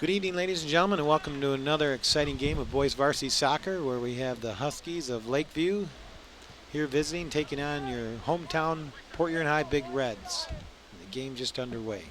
Good evening, ladies and gentlemen, and welcome to another exciting game of boys varsity soccer where we have the Huskies of Lakeview here visiting, taking on your hometown Port Huron High Big Reds. The game just underway.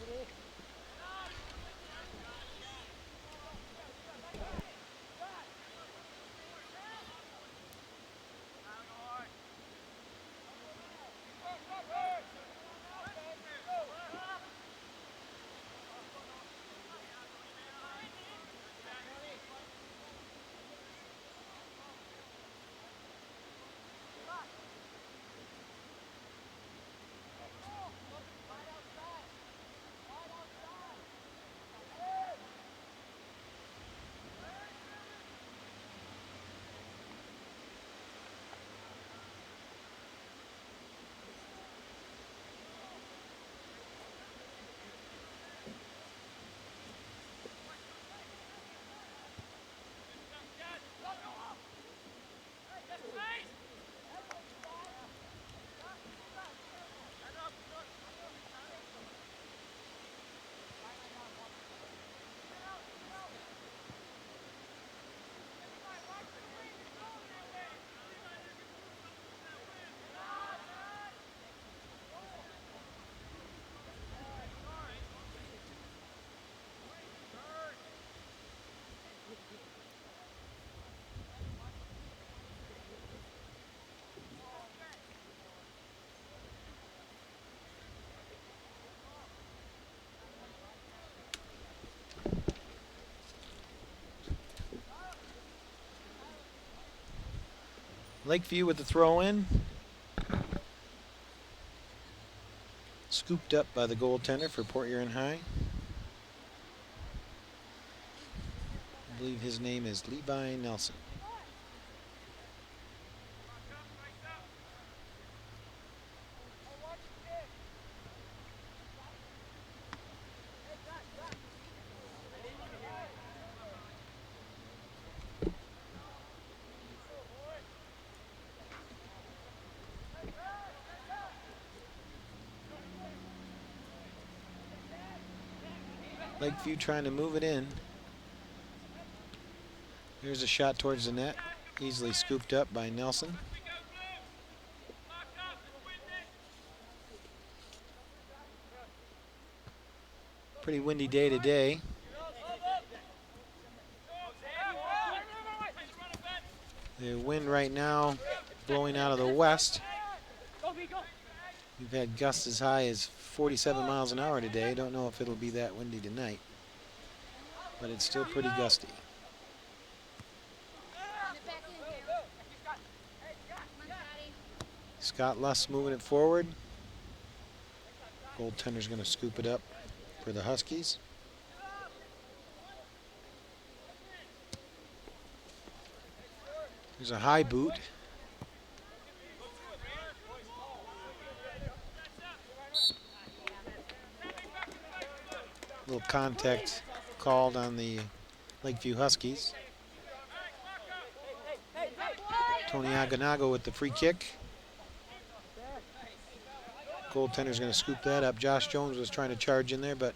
Lakeview with the throw in. Scooped up by the goaltender for Port Huron High. I believe his name is Levi Nelson. Lakeview trying to move it in. Here's a shot towards the net, easily scooped up by Nelson. Pretty windy day today. The wind right now blowing out of the west. We've had gusts as high as 47 miles an hour today. Don't know if it'll be that windy tonight, but it's still pretty gusty. Scott Luss moving it forward. Goaltender's going to scoop it up for the Huskies. There's a high boot. Little contact called on the Lakeview Huskies. Tony Aganago with the free kick. Goaltender's going to scoop that up. Josh Jones was trying to charge in there, but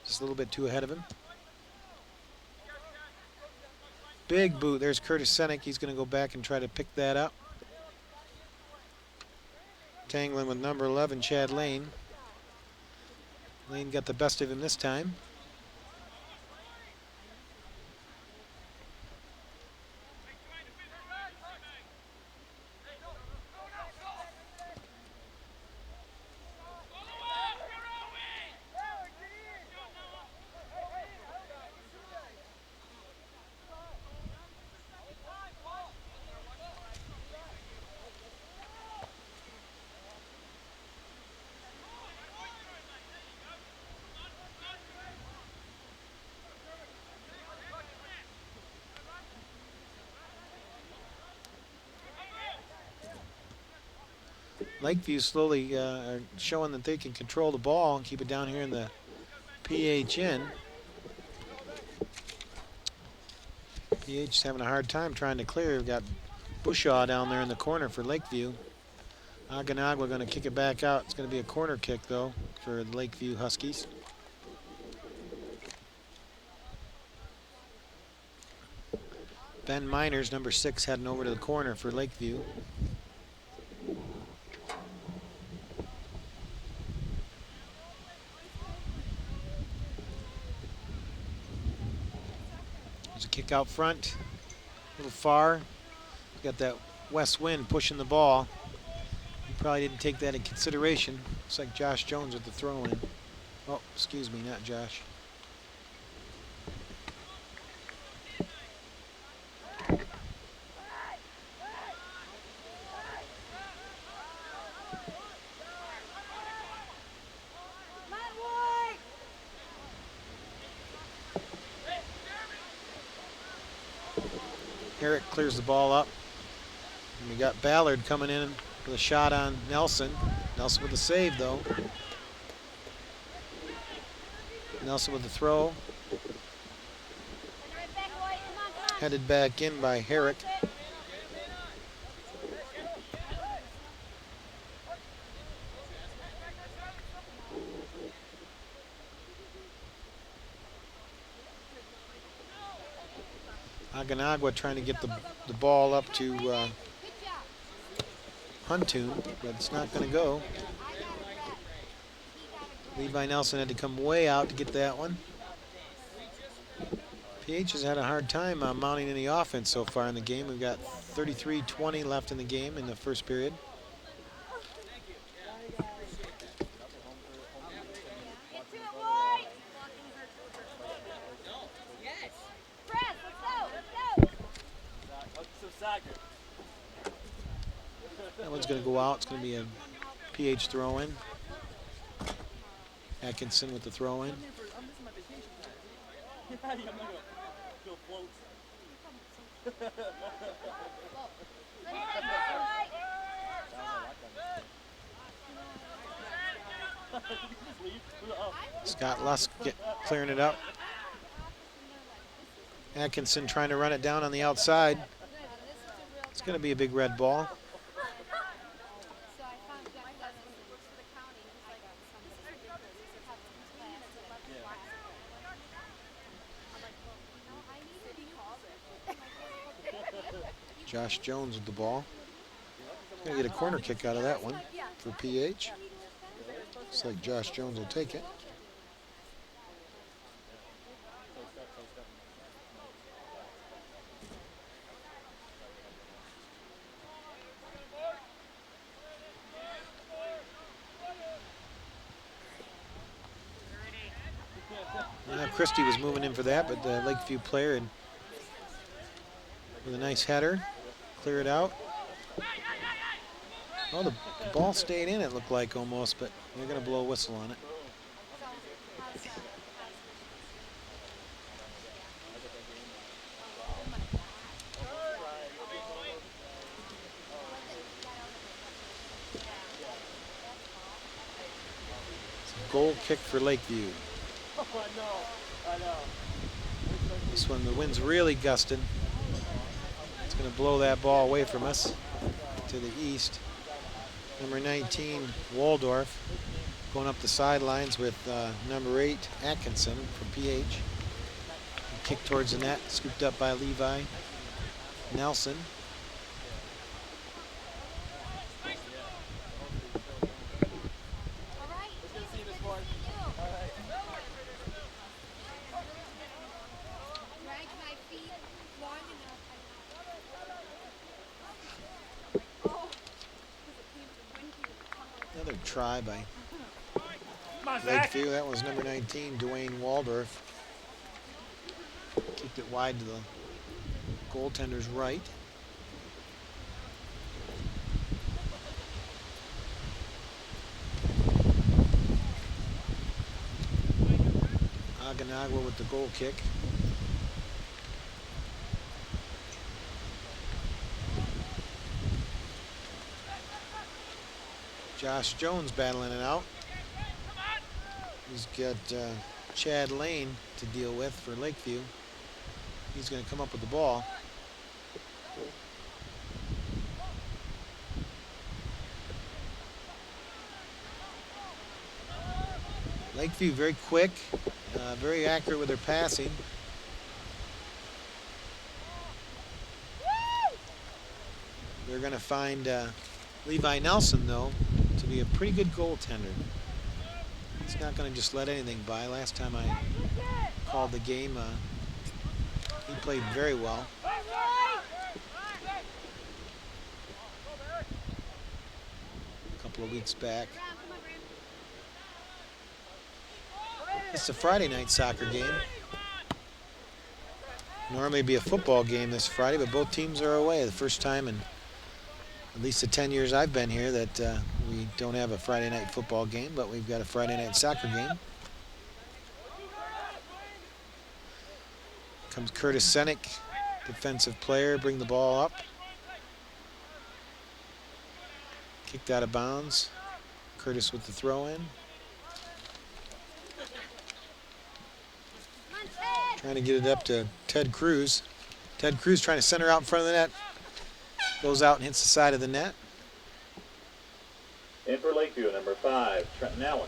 just a little bit too ahead of him. Big boot. There's Curtis Senek. He's going to go back and try to pick that up. Tangling with number 11, Chad Lane. Lane got the best of him this time. Lakeview slowly are showing that they can control the ball and keep it down here in the PHN. PH's having a hard time trying to clear. We've got Bushaw down there in the corner for Lakeview. Aganagwa going to kick it back out. It's going to be a corner kick, though, for the Lakeview Huskies. Ben Miners, number 6, heading over to the corner for Lakeview. There's a kick out front, a little far. Got that west wind pushing the ball. He probably didn't take that in consideration. Looks like Josh Jones with the throw in. Oh, excuse me, not Josh. Herrick clears the ball up. And we got Ballard coming in with a shot on Nelson. Nelson with the save, though. Nelson with the throw. Headed back in by Herrick. Aganagua trying to get the ball up to Huntoon, but it's not going to go. Levi Nelson had to come way out to get that one. PH has had a hard time mounting any offense so far in the game. We've got 33-20 left in the game in the first period. That one's going to go out. It's going to be a PH throw-in. Atkinson with the throw-in. Scott Lusk clearing it up. Atkinson trying to run it down on the outside. It's going to be a big red ball. Josh Jones with the ball. He's going to get a corner kick out of that one for PH. Looks like Josh Jones will take it. Christie was moving in for that, but the Lakeview player had, with a nice header, clear it out. Oh, the ball stayed in, it looked like almost, but they're going to blow a whistle on it. Goal kick for Lakeview. This one, the wind's really gusting. It's going to blow that ball away from us to the east. Number 19, Waldorf, going up the sidelines with number 8, Atkinson from PH. Kick towards the net, scooped up by Levi Nelson. Another try by Lakeview. That was number 19, Dwayne Waldorf. Kicked it wide to the goaltender's right. Aganagua with the goal kick. Josh Jones battling it out. He's got Chad Lane to deal with for Lakeview. He's going to come up with the ball. Lakeview very quick, very accurate with their passing. They're going to find Levi Nelson, though, to be a pretty good goaltender. He's not going to just let anything by. Last time I called the game, he played very well. A couple of weeks back. It's a Friday night soccer game. Normally it'd be a football game this Friday, but both teams are away. The first time in at least the 10 years I've been here that we don't have a Friday night football game, but we've got a Friday night soccer game. Comes Curtis Senek, defensive player, bring the ball up. Kicked out of bounds. Curtis with the throw in. Trying to get it up to Ted Cruz. Ted Cruz trying to center out in front of the net. Goes out and hits the side of the net. In for Lakeview, number 5, Trenton Allen.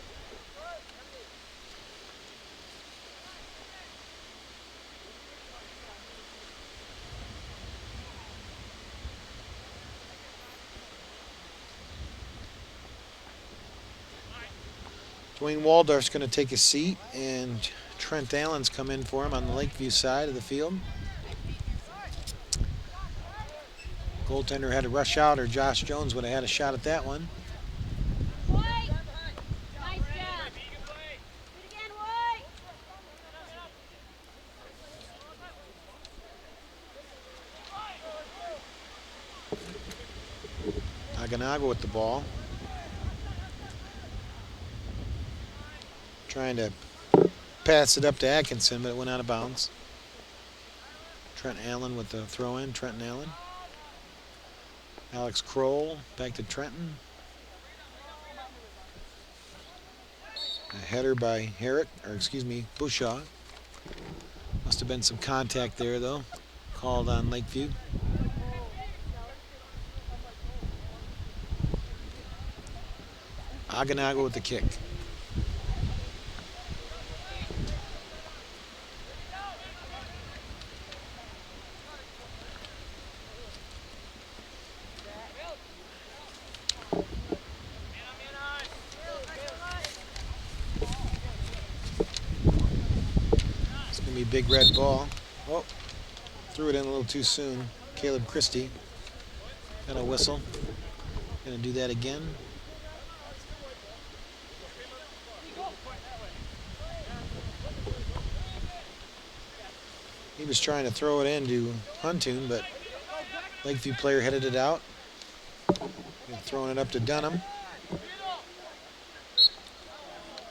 Dwayne Waldorf's going to take a seat, and Trent Allen's come in for him on the Lakeview side of the field. Goaltender had to rush out, or Josh Jones would have had a shot at that one. Aganaga with the ball. Trying to pass it up to Atkinson, but it went out of bounds. Trent Allen with the throw in. Trenton Allen. Alex Kroll back to Trenton. A header by Bushaw. Must have been some contact there, though. Called on Lakeview. Aganaga with the kick. Big red ball. Oh, threw it in a little too soon. Caleb Christie got a whistle. Gonna do that again. He was trying to throw it into Huntoon, but Lakeview player headed it out. Throwing it up to Dunham.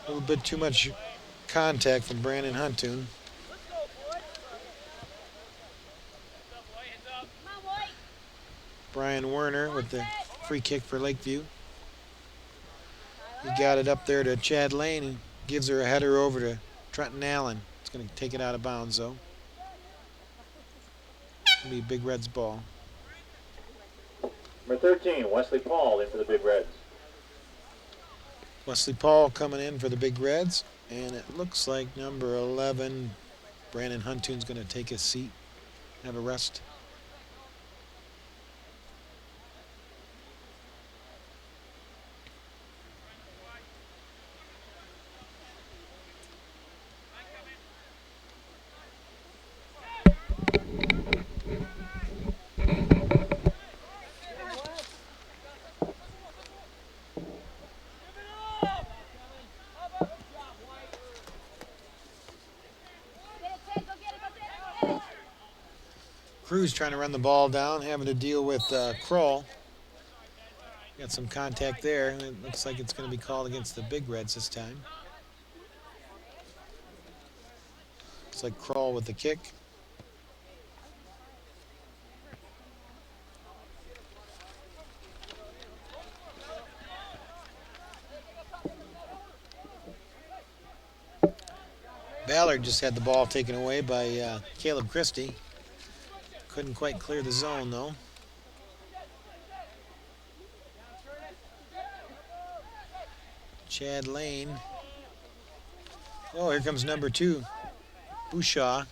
A little bit too much contact from Brandon Huntoon. Brian Werner with the free kick for Lakeview. He got it up there to Chad Lane and gives her a header over to Trenton Allen. It's going to take it out of bounds, though. It's going to be Big Reds ball. Number 13, Wesley Paul in for the Big Reds. Wesley Paul coming in for the Big Reds. And it looks like number 11, Brandon Huntoon's going to take a seat, have a rest. Cruz trying to run the ball down, having to deal with Kroll. Got some contact there. It looks like it's going to be called against the Big Reds this time. Looks like Kroll with the kick. Ballard just had the ball taken away by Caleb Christie. Couldn't quite clear the zone, though. Chad Lane. Oh, here comes number 2, Bushaw.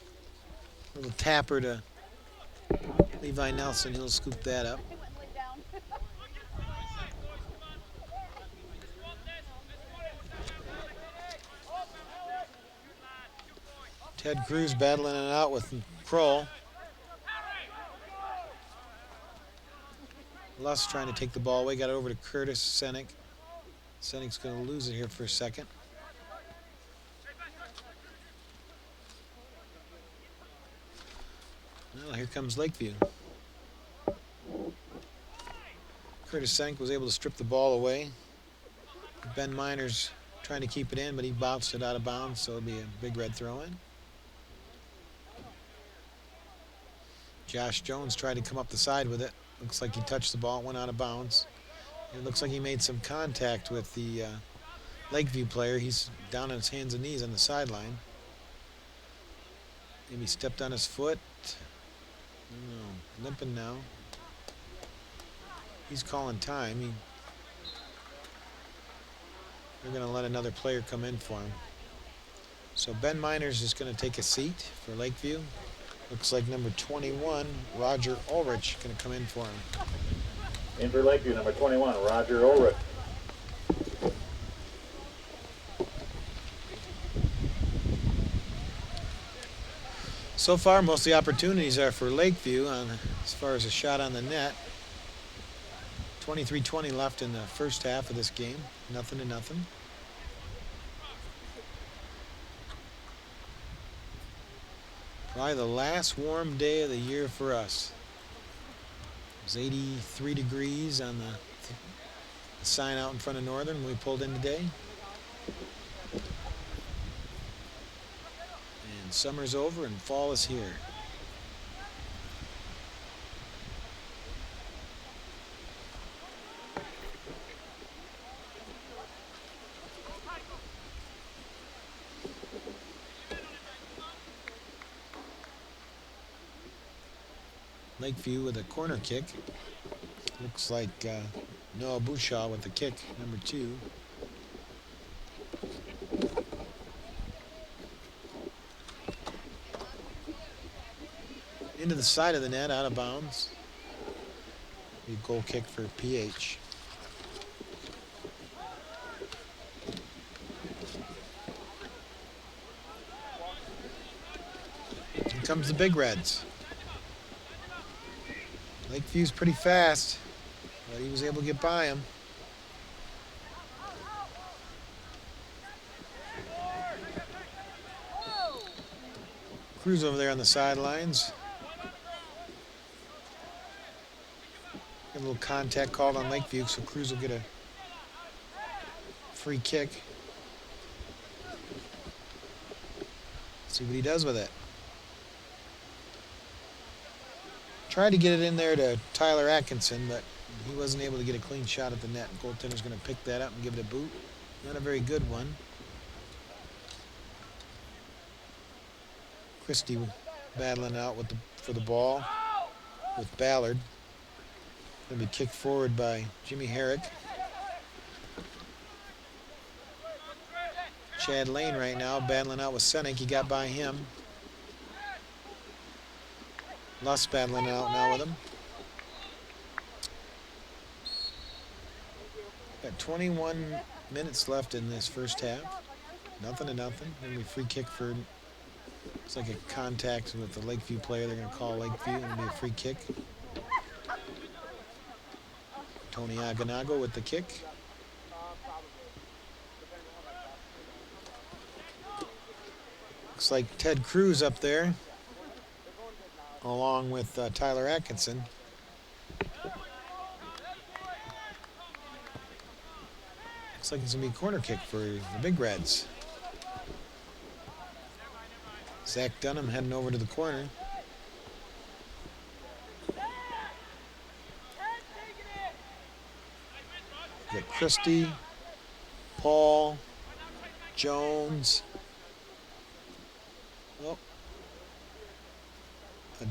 Little tapper to Levi Nelson. He'll scoop that up. Ted Cruz battling it out with Kroll. Luss trying to take the ball away. Got it over to Curtis Senek. Senek's going to lose it here for a second. Well, here comes Lakeview. Curtis Senek was able to strip the ball away. Ben Miner's trying to keep it in, but he bounced it out of bounds, so it'll be a big red throw-in. Josh Jones tried to come up the side with it. Looks like he touched the ball, went out of bounds. It looks like he made some contact with the Lakeview player. He's down on his hands and knees on the sideline. Maybe stepped on his foot. No, limping now. He's calling time. They're going to let another player come in for him. So Ben Miners is going to take a seat for Lakeview. Looks like number 21, Roger Ulrich, going to come in for him. In for Lakeview, number 21, Roger Ulrich. So far, most of the opportunities are for Lakeview as far as a shot on the net. 23-20 left in the first half of this game. 0-0. Probably the last warm day of the year for us. It was 83 degrees on the sign out in front of Northern when we pulled in today. And summer's over and fall is here. Lakeview with a corner kick. Looks like Noah Bouchaw with the kick, number 2. Into the side of the net, out of bounds. A goal kick for PH. Here comes the Big Reds. Lakeview's pretty fast, but he was able to get by him. Cruz over there on the sidelines. Got a little contact called on Lakeview, so Cruz will get a free kick. See what he does with it. Tried to get it in there to Tyler Atkinson, but he wasn't able to get a clean shot at the net. Goaltender's going to pick that up and give it a boot. Not a very good one. Christie battling out with for the ball with Ballard. Going to be kicked forward by Jimmy Herrick. Chad Lane right now battling out with Senek. He got by him. Luss battling out now with him. Got 21 minutes left in this first half. 0-0. Gonna be free kick for, it's like a contact with the Lakeview player. They're gonna call Lakeview. Gonna be a free kick. Tony Aganago with the kick. Looks like Ted Cruz up there, along with Tyler Atkinson. Looks like it's going to be a corner kick for the Big Reds. Zach Dunham heading over to the corner. Got Christie, Paul, Jones. Oh.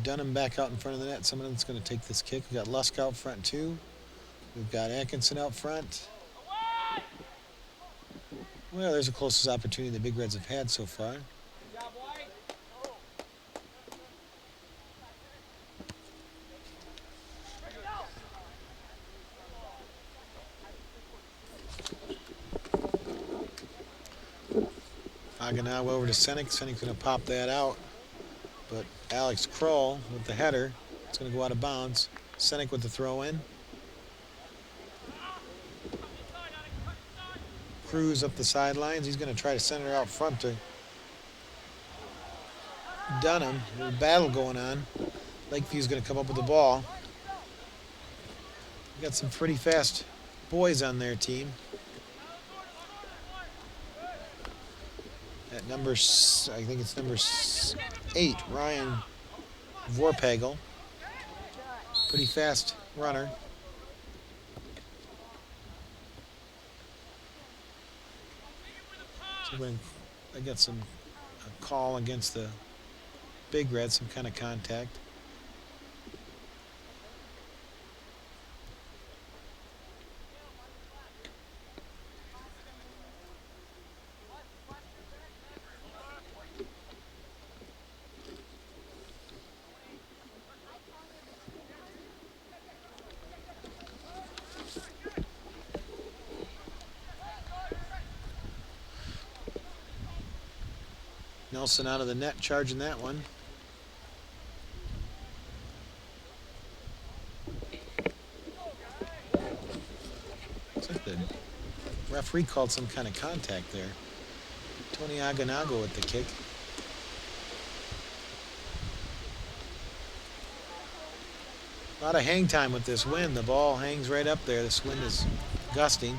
Dunham back out in front of the net. Someone's going to take this kick. We've got Lusk out front too. We've got Atkinson out front. Well, there's the closest opportunity the Big Reds have had so far. Aganawa over to Senek. Senek's going to pop that out. But Alex Kroll with the header. It's going to go out of bounds. Senek with the throw in. Cruz up the sidelines. He's going to try to send it out front to Dunham. There's a battle going on. Lakeview's going to come up with the ball. Got some pretty fast boys on their team. At number, I think it's number 8, Ryan Vorpagel. Pretty fast runner. So when I got a call against the Big Red, some kind of contact. Nelson out of the net, charging that one. Looks like the referee called some kind of contact there. Tony Aganago with the kick. A lot of hang time with this wind. The ball hangs right up there. This wind is gusting.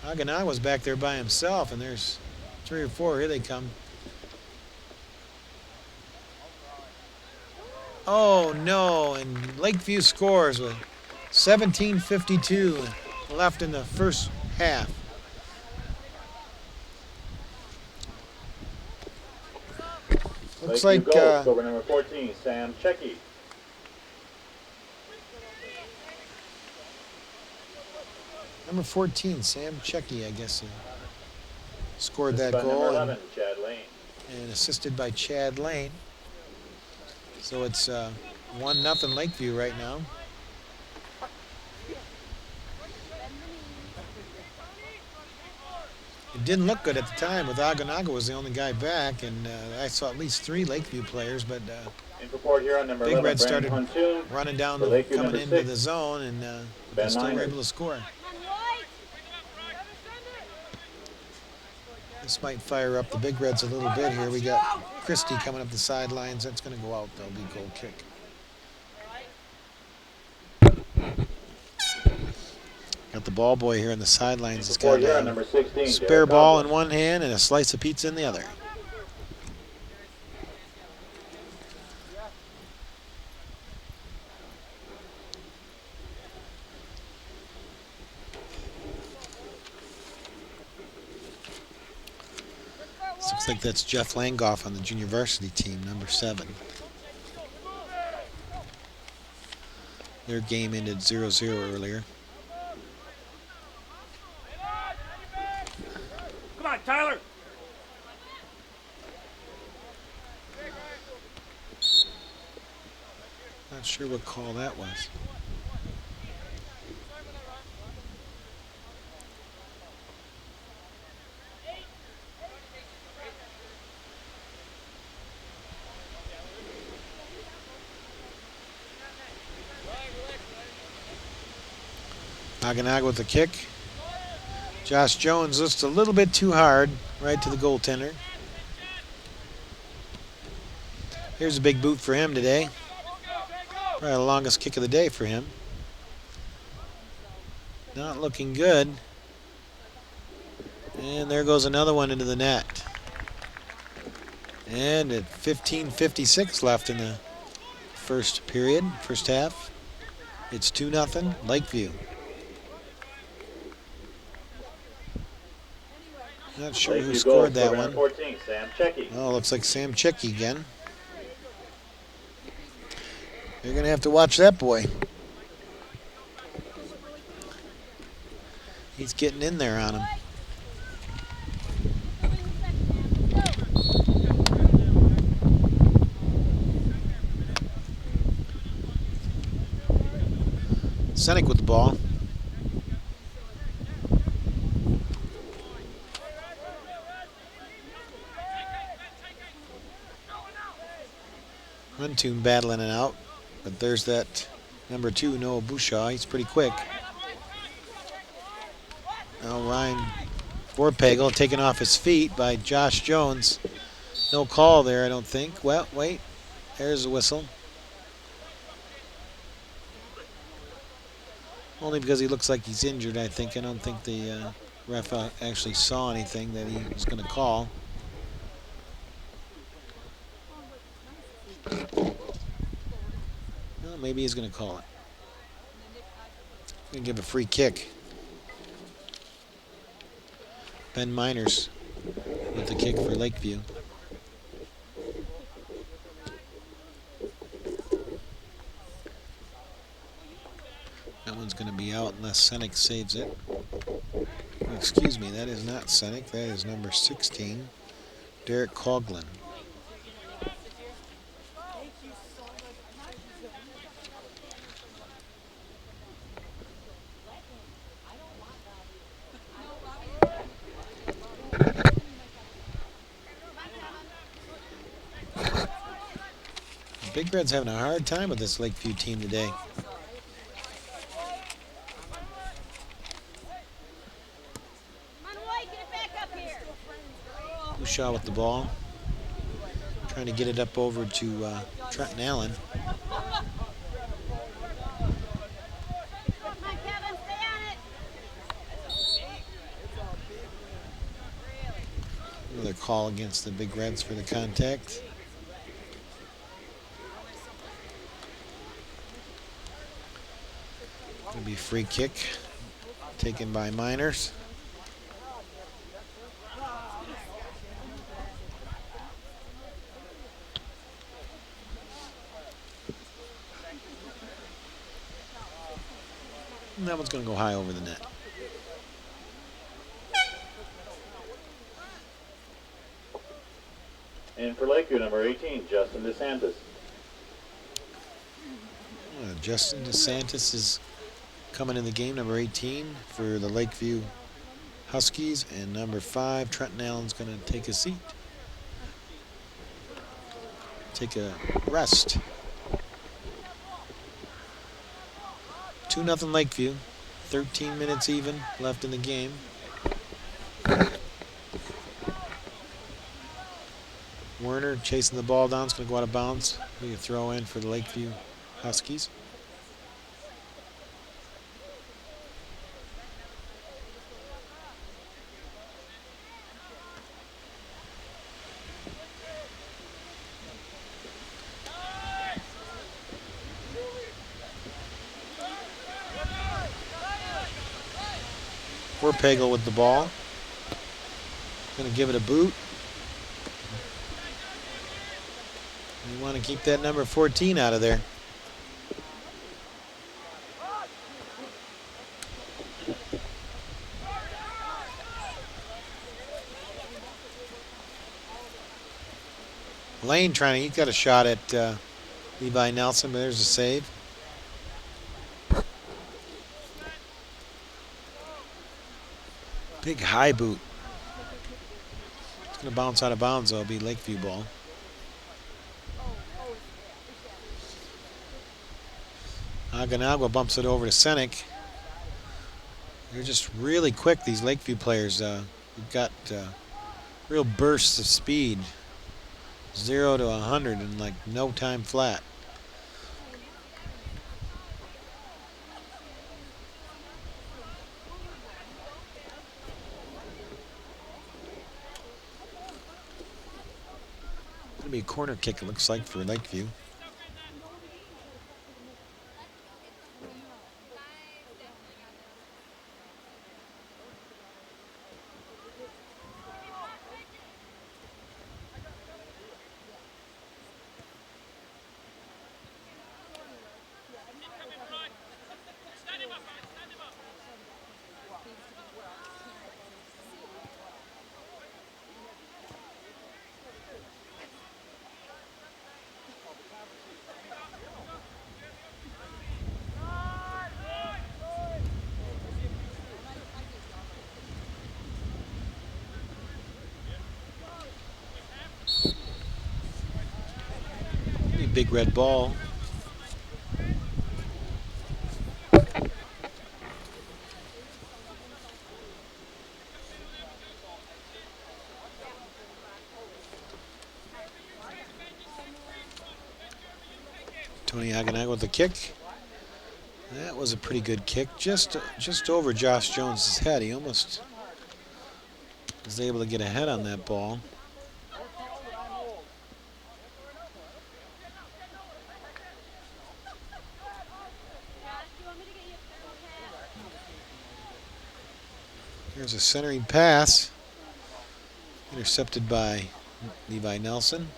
Aganago's back there by himself, and there's 3 or 4. Here they come. Oh no, and Lakeview scores with 17:52 left in the first half. Looks like over number 14, Sam Checky. Number 14, Sam Checky, I guess, scored that Number goal 11, Chad Lane. and assisted by Chad Lane. So it's 1-0 Lakeview right now. It didn't look good at the time with Aganago was the only guy back, and I saw at least 3 Lakeview players, but Here on number Big 11, Red started Huntoon. running down, Lakeview, coming into 6, the zone, and Ben still were Miners. able to score. This might fire up the Big Reds a little bit here. We got Christie coming up the sidelines. That's going to go out. That'll be a goal kick. Got the ball boy here on the sidelines. He's got Here on number 16, spare Derek ball Coughlin. in one hand and a slice of pizza in the other. Looks like that's Jeff Langoff on the junior varsity team, number 7. Their game ended 0-0 earlier. Come on, Tyler. Not sure what call that was. Aganago with the kick. Josh Jones just a little bit too hard, right to the goaltender. Here's a big boot for him today. Probably the longest kick of the day for him. Not looking good. And there goes another one into the net. And at 15:56 left in the first period, first half, it's 2-0 Lakeview. Not sure who scored that one. 14, Sam Checky. Oh, looks like Sam Checky again. You're going to have to watch that boy. He's getting in there on him. Senek with the ball. Huntoon battling it out. But there's that number 2, Noah Bushaw. He's pretty quick. Now Ryan Vorpagel taken off his feet by Josh Jones. No call there, I don't think. Well, wait. There's the whistle. Only because he looks like he's injured, I think. I don't think the ref actually saw anything that he was going to call. Well, maybe he's going to call it. Going to give a free kick. Ben Miners with the kick for Lakeview. That one's going to be out unless Senek saves it. Oh, excuse me, that is not Senek. That is number 16, Derek Coughlin. Big Red's having a hard time with this Lakeview team today. Bushaw with the ball. Trying to get it up over to Trenton Allen. Another call against the Big Reds for the contact. Going to be free kick taken by Miners. And that one's going to go high over the net. And for Lakeview, number 18, Justin DeSantis. Justin DeSantis is coming in the game, number 18 for the Lakeview Huskies, and number 5, Trenton Allen's going to take a seat. Take a rest. 2-0 Lakeview. 13 minutes even left in the game. Werner chasing the ball down. It's going to go out of bounds. Be a throw in for the Lakeview Huskies. Vorpagel with the ball. Going to give it a boot. You want to keep that number 14 out of there. Lane he's got a shot at Levi Nelson, but there's a save. Big high boot. It's going to bounce out of bounds, though. It'll be Lakeview ball. Aganagua bumps it over to Senek. They're just really quick, these Lakeview players. We've got real bursts of speed. 0 to 100 in like no time flat. Going to be a corner kick, it looks like, for Lakeview. big red ball. Tony Aganaga with the kick. That was a pretty good kick, just over Josh Jones's head. He almost was able to get ahead on that ball. Here's a centering pass, intercepted by Levi Nelson.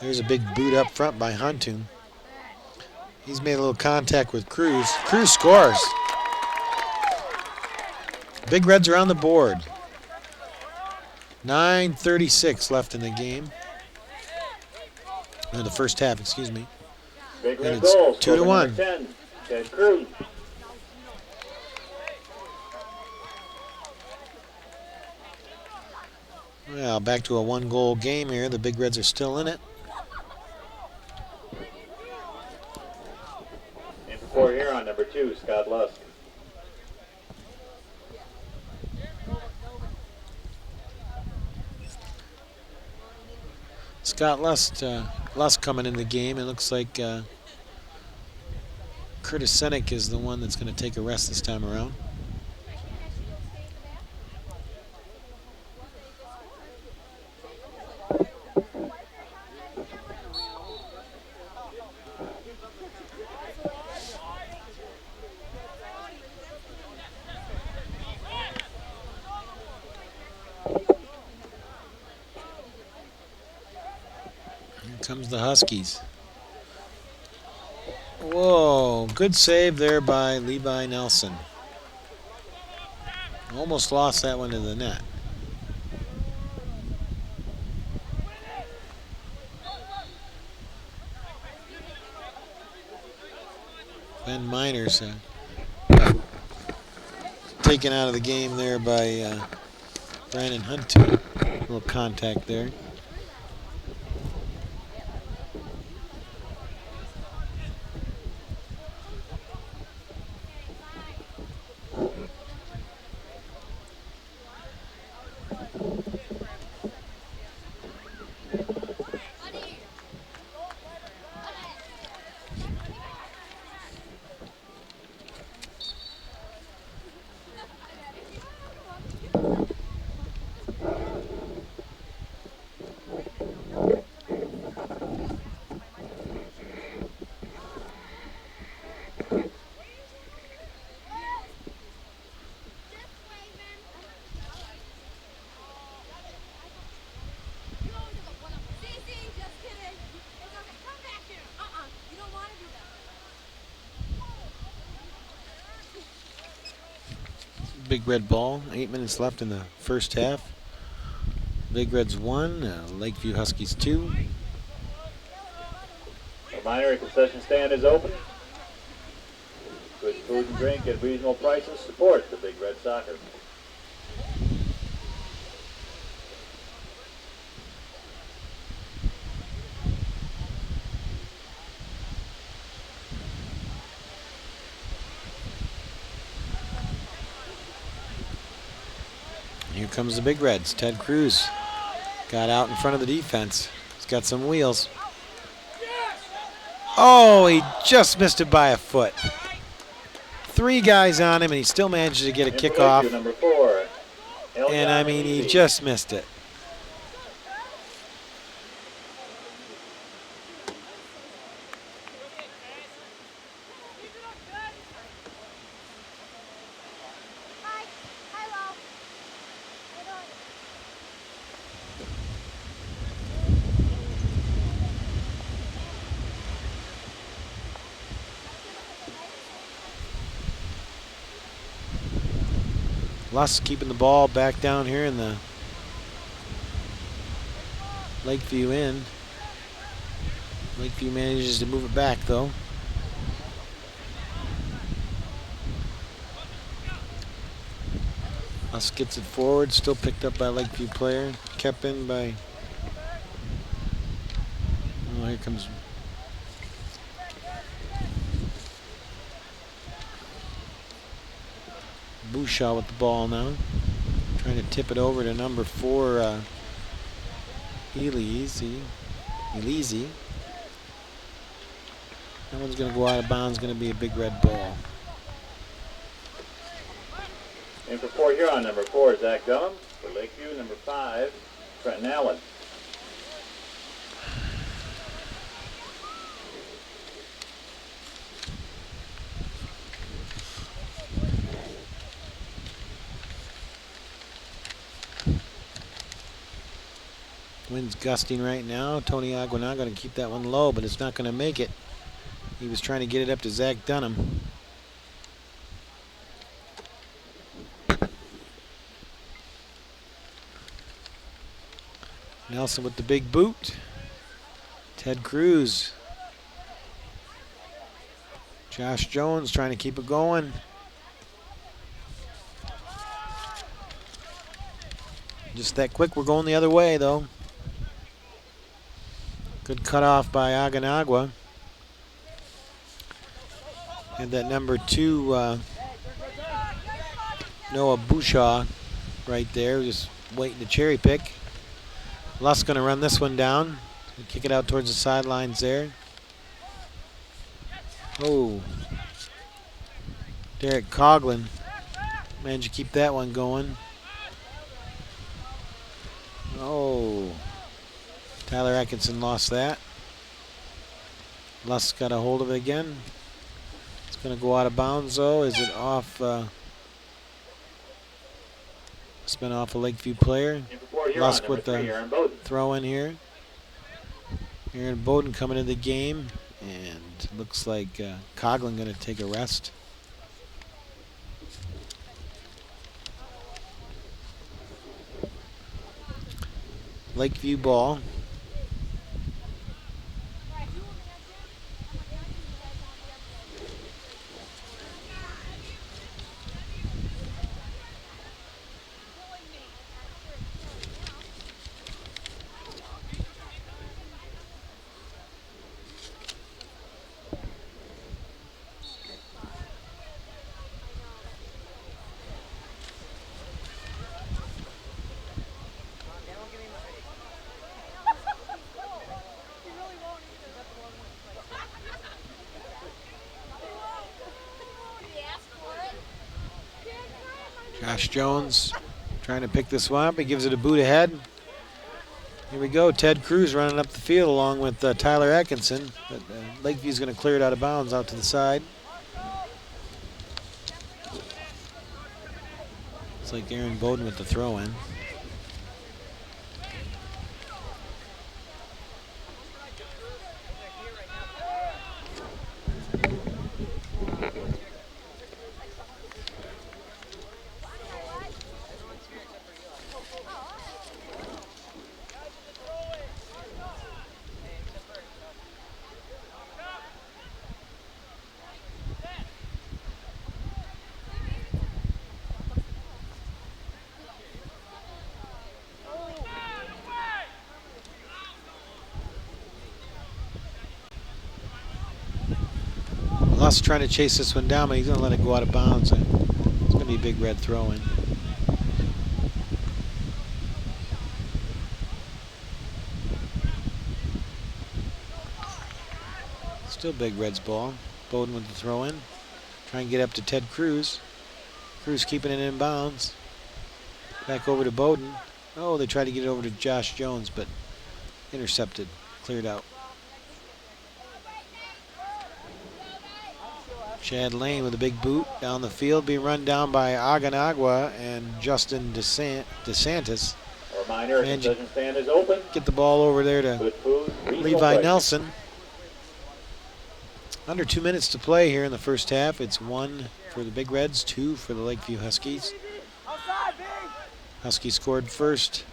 There's a big boot up front by Huntoon. He's made a little contact with Cruz. Cruz scores. Big Reds are on the board. 9:36 left in the game. In the first half, excuse me. Big Red And it's goal. 2-1. 10, Ted Cruz. Well, back to a one-goal game here. The Big Reds are still in it. And for Huron, number 2, Scott Lusk. Scott Lusk coming in the game. It looks like Curtis Senek is the one that's going to take a rest this time around. Comes the Huskies. Whoa, good save there by Levi Nelson. Almost lost that one to the net. Ben Miners taken out of the game there by Brandon Huntoon. A little contact there. Big Red ball. 8 minutes left in the first half. Big Reds 1, Lakeview Huskies 2. Reminder, a concession stand is open. Good food and drink at reasonable prices. Support the Big Red Soccer. Here comes the Big Reds. Ted Cruz got out in front of the defense. He's got some wheels. Oh, he just missed it by a foot. 3 guys on him, and he still managed to get a kickoff. Number 4, and I mean, he just missed it. Lusk keeping the ball back down here in the Lakeview end. Lakeview manages to move it back though. Us gets it forward, still picked up by Lakeview player, kept in by, oh, here comes Bouchard with the ball now. Trying to tip it over to number 4, Elise. That one's going to go out of bounds, going to be a big red ball. In for Port Huron, number 4, Zach Dunham. For Lakeview, number 5, Trenton Allen. Wind's gusting right now. Tony Aguinaldo going to keep that one low, but it's not going to make it. He was trying to get it up to Zach Dunham. Nelson with the big boot. Ted Cruz. Josh Jones trying to keep it going. Just that quick, we're going the other way though. Good cutoff by Aganagua. And that number 2, Noah Bouchard right there, just waiting to cherry pick. Luss going to run this one down. Kick it out towards the sidelines there. Oh. Derek Coughlin managed to keep that one going. Oh. Tyler Atkinson lost that. Luss got a hold of it again. It's going to go out of bounds though. Is it off? It's been off a Lakeview player. Luss with the throw in here. Aaron Bowden coming into the game. And looks like Coughlin going to take a rest. Lakeview ball. Josh Jones trying to pick this one up. He gives it a boot ahead. Here we go. Ted Cruz running up the field along with Tyler Atkinson. But Lakeview's going to clear it out of bounds out to the side. It's like Aaron Bowden with the throw in. Luss trying to chase this one down, but he's going to let it go out of bounds. It's going to be a big red throw in. Still big Reds ball. Bowden with the throw in. Trying to get up to Ted Cruz. Cruz keeping it in bounds. Back over to Bowden. Oh, they tried to get it over to Josh Jones, but intercepted. Cleared out. Chad Lane with a big boot down the field, being run down by Aganagua and Justin DeSantis. Reminder, concession stand is open. Get the ball over there to Levi Nelson. Under 2 minutes to play here in the first half. It's 1 for the Big Reds, 2 for the Lakeview Huskies. Huskies scored first,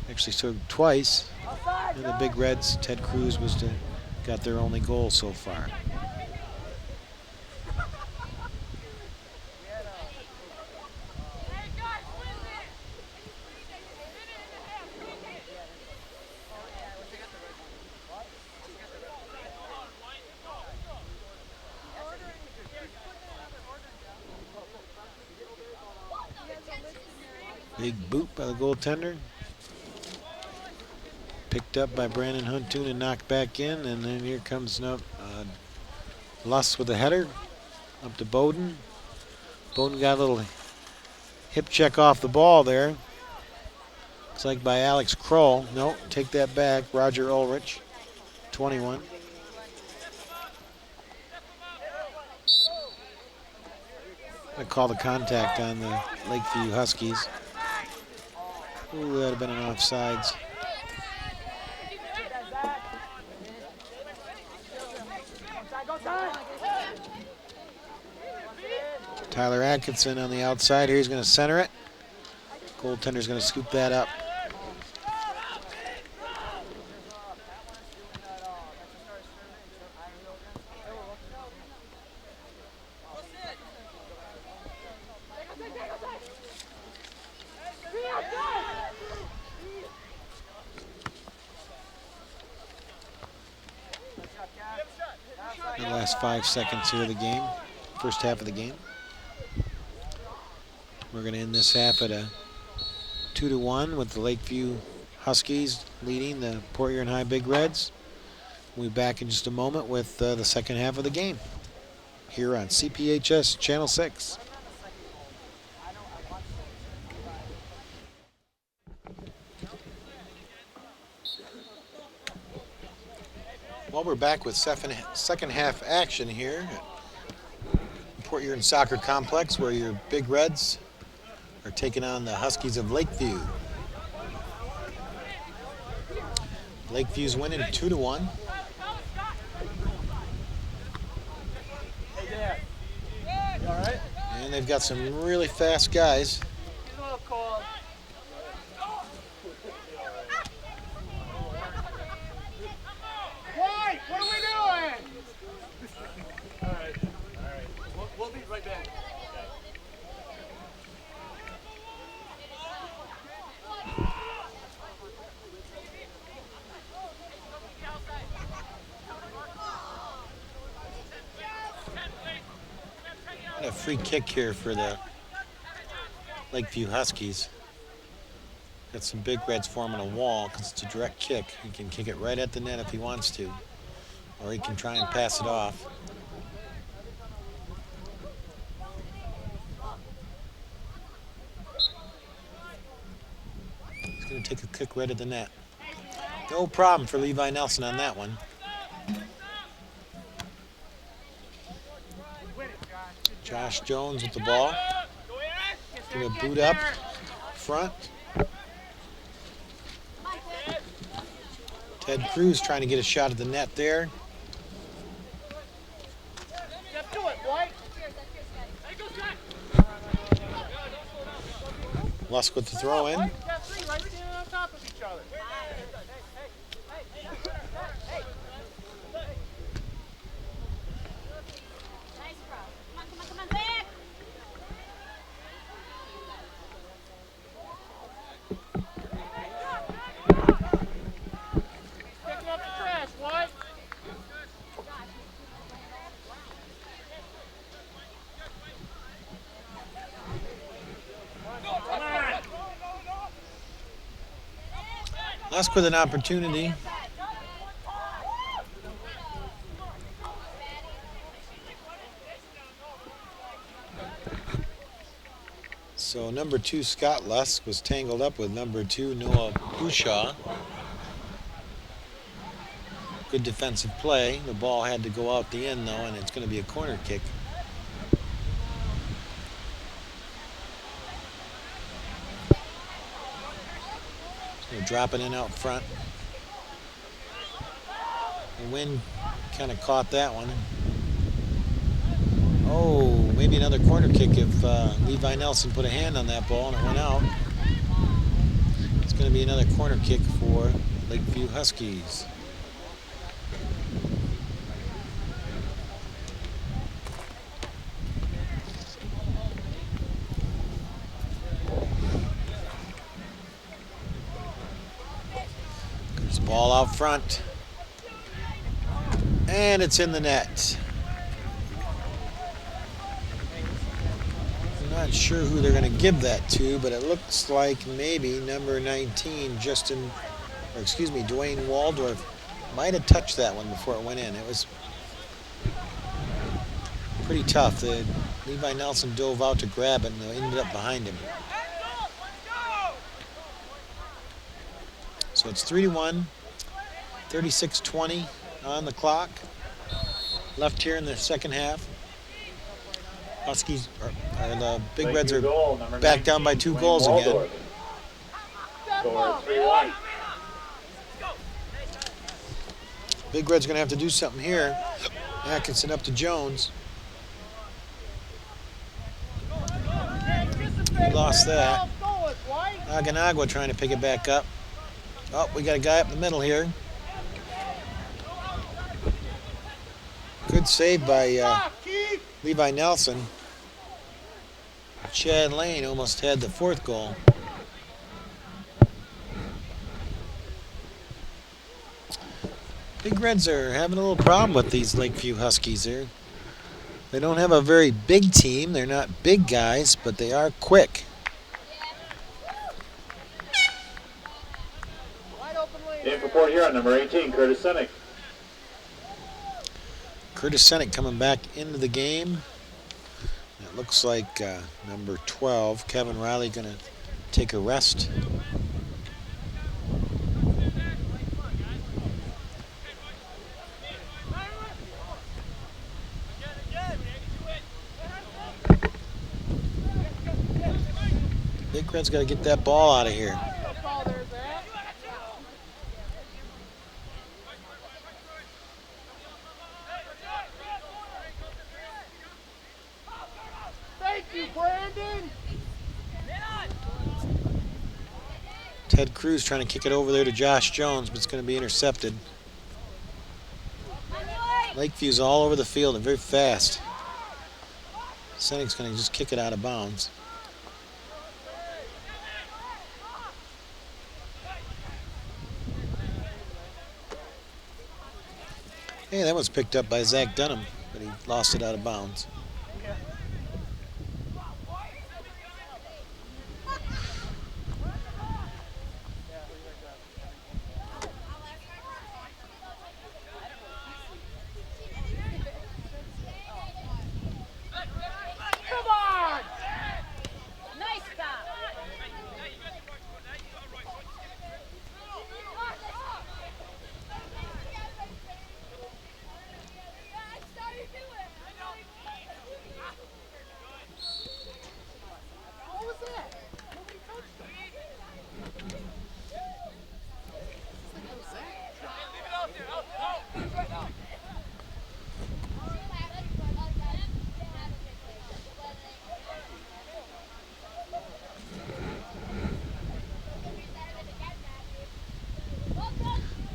actually scored twice. And the Big Reds, Ted Cruz got their only goal so far. Big boot by the goaltender. Picked up by Brandon Huntoon and knocked back in. And then here comes Luss with a header up to Bowden. Bowden got a little hip check off the ball there. Looks like by Alex Kroll. No, take that back. Roger Ulrich, 21. I call the contact on the Lakeview Huskies. Ooh, that would have been an offsides. Tyler Atkinson on the outside here. He's going to center it. Goaltender's going to scoop that up. The last 5 seconds here of the game, first half of the game. We're going to end this half at a 2-1 with the Lakeview Huskies leading the Port Huron High Big Reds. We'll be back in just a moment with the second half of the game here on CPHS Channel 6. Well, we're back with second half action here at Port Huron Soccer Complex, where your Big Reds are taking on the Huskies of Lakeview. Lakeview's winning 2-1. And they've got some really fast guys. A free kick here for the Lakeview Huskies. Got some Big Reds forming a wall because it's a direct kick. He can kick it right at the net if he wants to, or he can try and pass it off. He's going to take a kick right at the net. No problem for Levi Nelson on that one. Josh Jones with the ball. Gonna boot up front. Ted Cruz trying to get a shot at the net there. Lusk with the throw in. Lusk with an opportunity. So number 2, Scott Lusk, was tangled up with number 2, Noah Bushaw. Good defensive play. The ball had to go out the end, though, and it's going to be a corner kick. Dropping in out front. The wind kind of caught that one. Oh, maybe another corner kick if Levi Nelson put a hand on that ball and it went out. It's going to be another corner kick for Lakeview Huskies. Ball out front, and it's in the net. Not sure who they're going to give that to, but it looks like maybe number 19, Dwayne Waldorf might have touched that one before it went in. It was pretty tough. Levi Nelson dove out to grab it, and they ended up behind him. So it's 3-1, 36-20 on the clock. Left here in the second half. Huskies, or the Big Reds are back down by 2 goals again. Big Red's going to have to do something here. Atkinson up to Jones. He lost that. Aganagua trying to pick it back up. Oh, we got a guy up in the middle here. Good save by Levi Nelson. Chad Lane almost had the 4th goal. Big Reds are having a little problem with these Lakeview Huskies here. They don't have a very big team. They're not big guys, but they are quick. In for Port Huron, number 18, Curtis Sennick. Curtis Sennick coming back into the game. It looks like number 12, Kevin Riley, going to take a rest. Big Red's got to get that ball out of here. Ted Cruz trying to kick it over there to Josh Jones, but it's going to be intercepted. Lakeview's all over the field and very fast. Sennick's going to just kick it out of bounds. Hey, that was picked up by Zach Dunham, but he lost it out of bounds.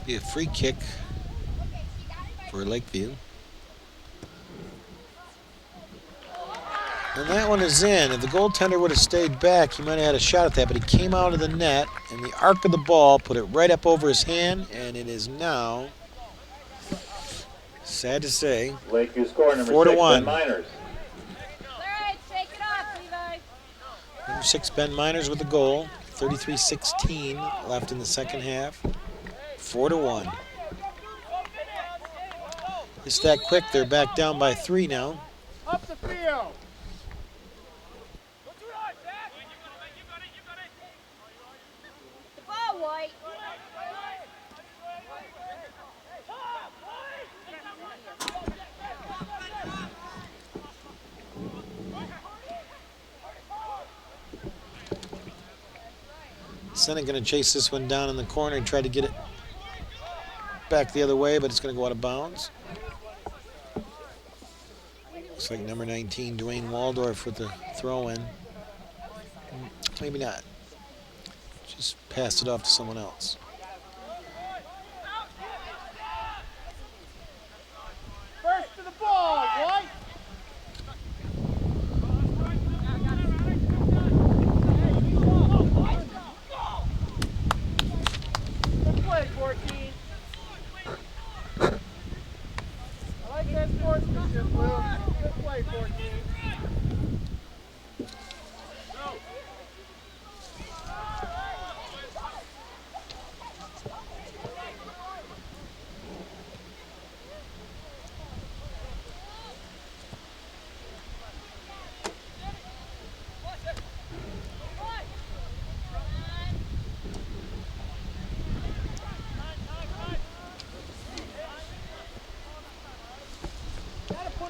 Be a free kick for Lakeview. And that one is in. If the goaltender would have stayed back, he might have had a shot at that, but he came out of the net, and the arc of the ball put it right up over his hand, and it is now, sad to say, Lakeview score number 4-1. 6, Ben Miners. Number 6, Ben Miners with the goal. 33-16 left in the second half. 4-1. Just that quick, they're back down by 3 now. Up the field. The ball, White. Senna going to chase this one down in the corner and try to get it back the other way, but it's going to go out of bounds. Looks like number 19, Dwayne Waldorf, with the throw-in. Maybe not. Just passed it off to someone else. First to the ball, White. Good play, 14. I like that sportsmanship, Will. Good play, 14.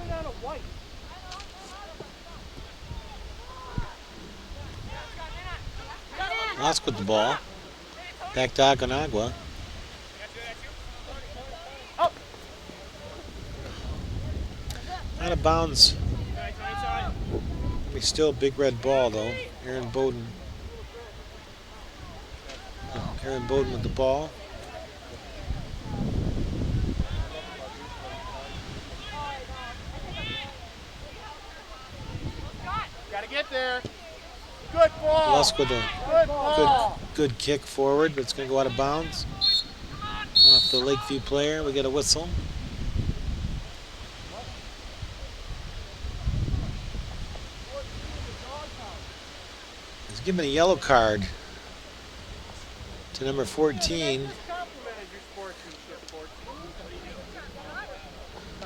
it on a white. Lost with the ball. Back to Aconagua. Oh. Out of bounds. Still a big red ball though. Aaron Bowden. Aaron Bowden with the ball. Gotta get there. Good ball. Lusk with a Good ball. good kick forward, but it's going to go out of bounds. Off the Lakeview player. We get a whistle. He's given a yellow card to number 14.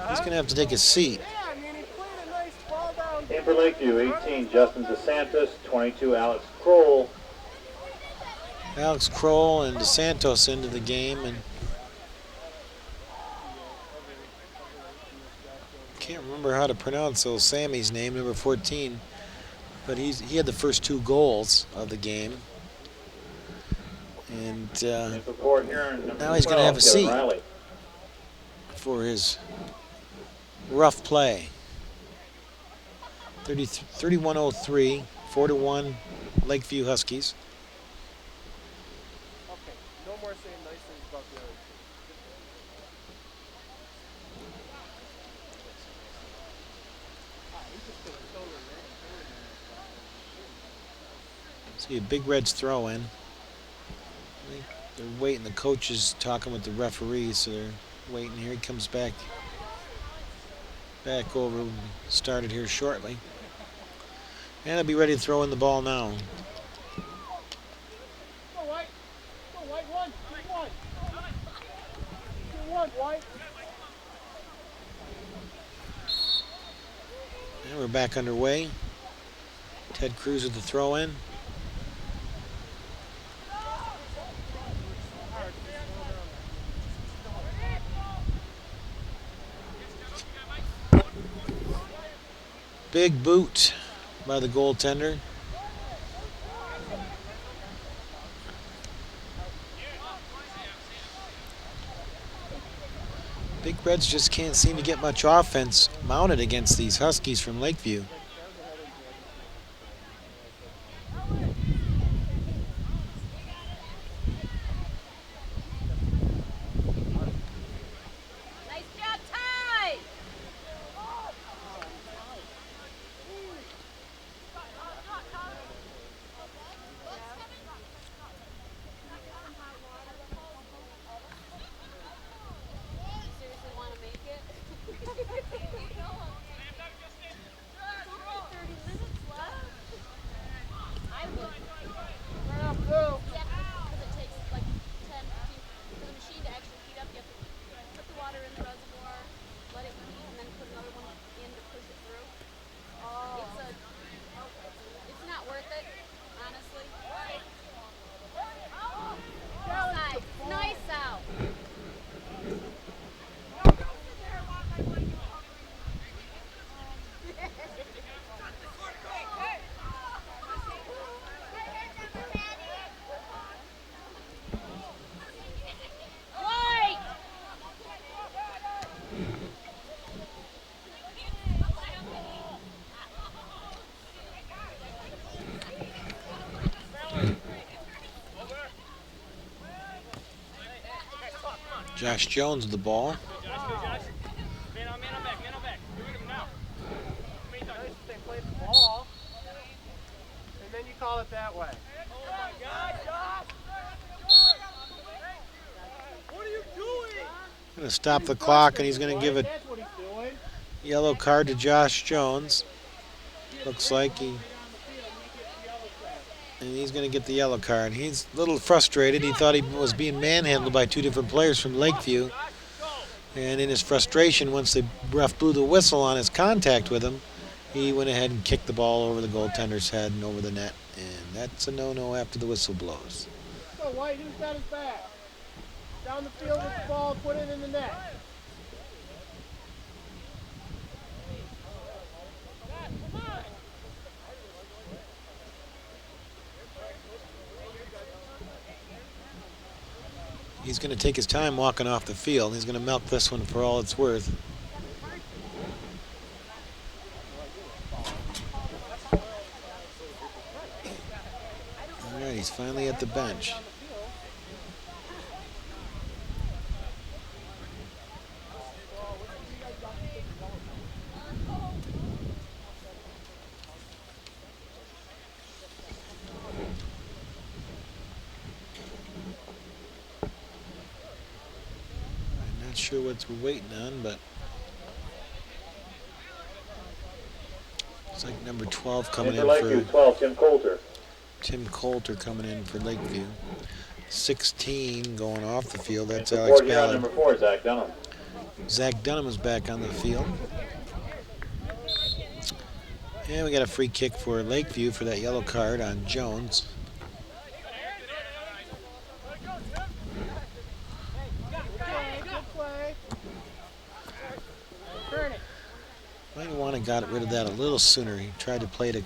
He's going to have to take a seat. In for Lakeview, 18, Justin DeSantis, 22, Alex Kroll. Alex Kroll and DeSantos into the game, and can't remember how to pronounce old Sammy's name, number 14, but he had the first 2 goals of the game, and In for Port Huron, number now he's going to 12, have a Kevin seat Riley. for his rough play. 31-03, 4-1, Lakeview Huskies. Okay, no more saying nice things about the other See a Big Reds throw in. They're waiting. The coach is talking with the referee, so they're waiting. Here he comes back over. Started here shortly. And they'll be ready to throw in the ball now. Go White. Go White. 1, 2, 1. 2, 1, White. And we're back underway. Ted Cruz with the throw in. Big boot by the goaltender. Big Reds just can't seem to get much offense mounted against these Huskies from Lakeview. Nice job, Ty! You seriously want to make it? 30 minutes left. I would. Right up blue. Yeah, because it takes like 10, 15 for the machine to actually heat up. You have to put the water in the reservoir, let it heat, and then put another one in to push it through. It's not worth it, honestly. Nice, nice out. White! Josh Jones with the ball. Nice if they played the ball. And then you call it that way. Oh my God, Josh! What are you doing? Going to stop the clock, and he's going to give a That's what he's doing. yellow card to Josh Jones. Looks like he's going to get the yellow card. He's a little frustrated. He thought he was being manhandled by 2 different players from Lakeview. And in his frustration, once the ref blew the whistle on his contact with him, he went ahead and kicked the ball over the goaltender's head and over the net. And that's a no-no after the whistle blows. Go White, who's got his back? Down the field with the ball, put it in the net. He's going to take his time walking off the field. He's going to milk this one for all it's worth. All right, he's finally at the bench. Not sure what we're waiting on, but it's like number 12 coming in Lakeview, for 12, Tim Coulter. Tim Coulter coming in for Lakeview. 16 going off the field. That's And Alex support Huron, Ballard. number 4, Zach Dunham. Zach Dunham is back on the field. And we got a free kick for Lakeview for that yellow card on Jones. Might want to got rid of that a little sooner. He tried to play it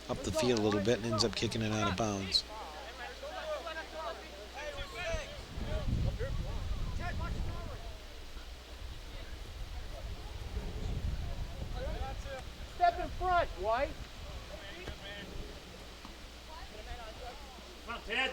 up the field a little bit and ends up kicking it out of bounds. Step in front, White. Come on, Ted.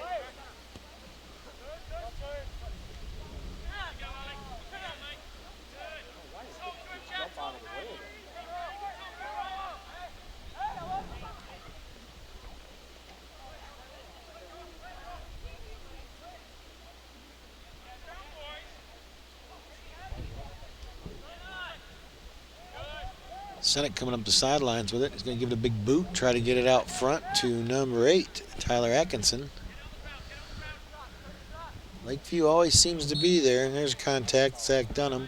Senate coming up the sidelines with it. He's going to give it a big boot, try to get it out front to number 8, Tyler Atkinson. Lakeview always seems to be there. And there's contact, Zach Dunham.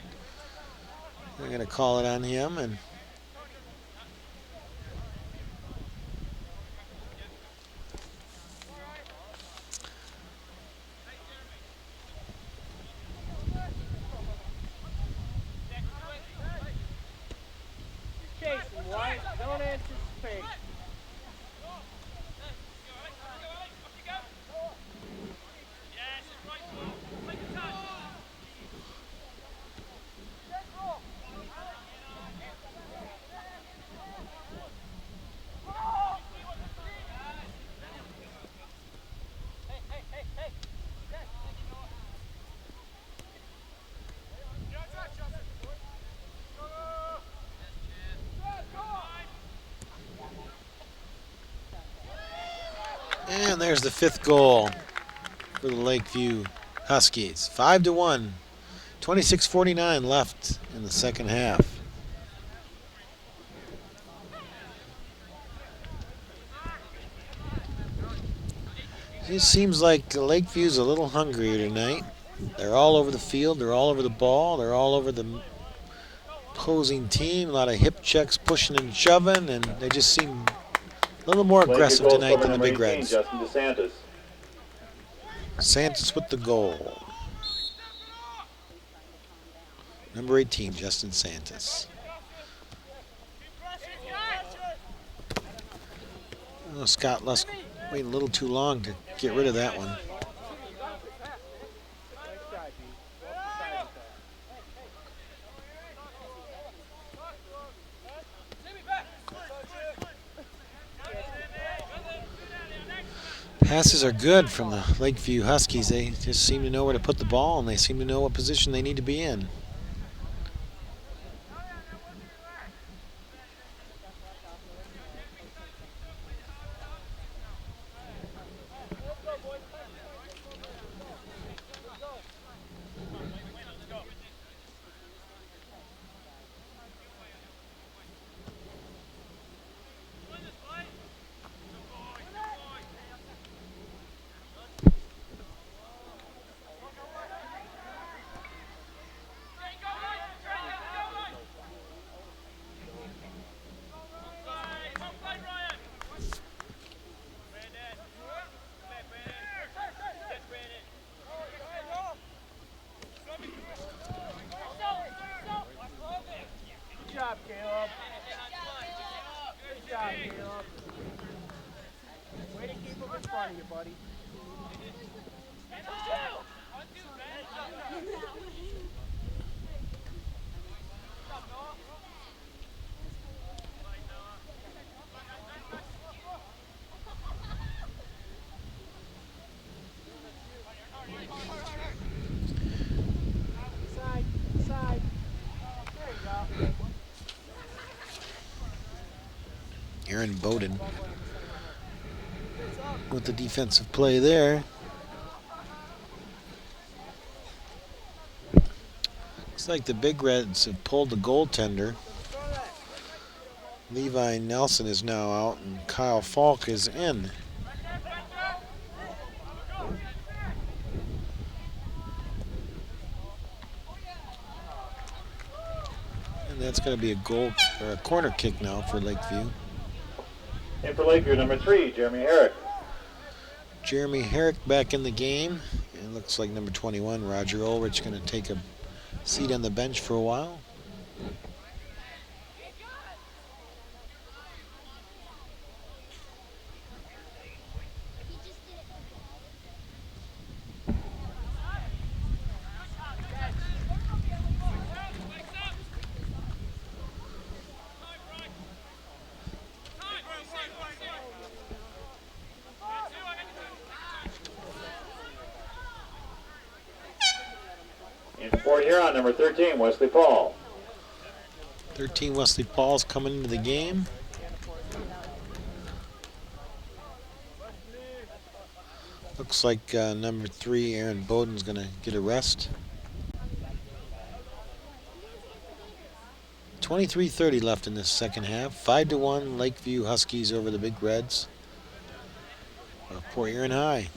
They're going to call it on him. And Chasing, White. Don't anticipate. And there's the 5th goal for the Lakeview Huskies. 5-1. 26:49 left in the second half. It seems like Lakeview's a little hungrier tonight. They're all over the field. They're all over the ball. They're all over the opposing team. A lot of hip checks, pushing and shoving, and they just seem a little more aggressive tonight than the Big Reds. Justin DeSantis. Santos with the goal. Number 18, Justin Santos. Oh, Scott Lusk waited a little too long to get rid of that one. Passes are good from the Lakeview Huskies. They just seem to know where to put the ball, and they seem to know what position they need to be in. Side, side. There you go. Aaron Bowden with the defensive play there. Looks like the Big Reds have pulled the goaltender. Levi Nelson is now out and Kyle Falk is in. And that's going to be a goal or a corner kick now for Lakeview. And for Lakeview, number 3, Jeremy Herrick. Jeremy Herrick back in the game. It looks like number 21, Roger Ulrich, going to take a seat on the bench for a while. And for Huron, number 13, Wesley Paul. 13 Wesley Paul's coming into the game. Looks like number 3, Aaron Bowden's going to get a rest. 23:30 left in this second half. 5-1 Lakeview Huskies over the Big Reds of Port Huron High.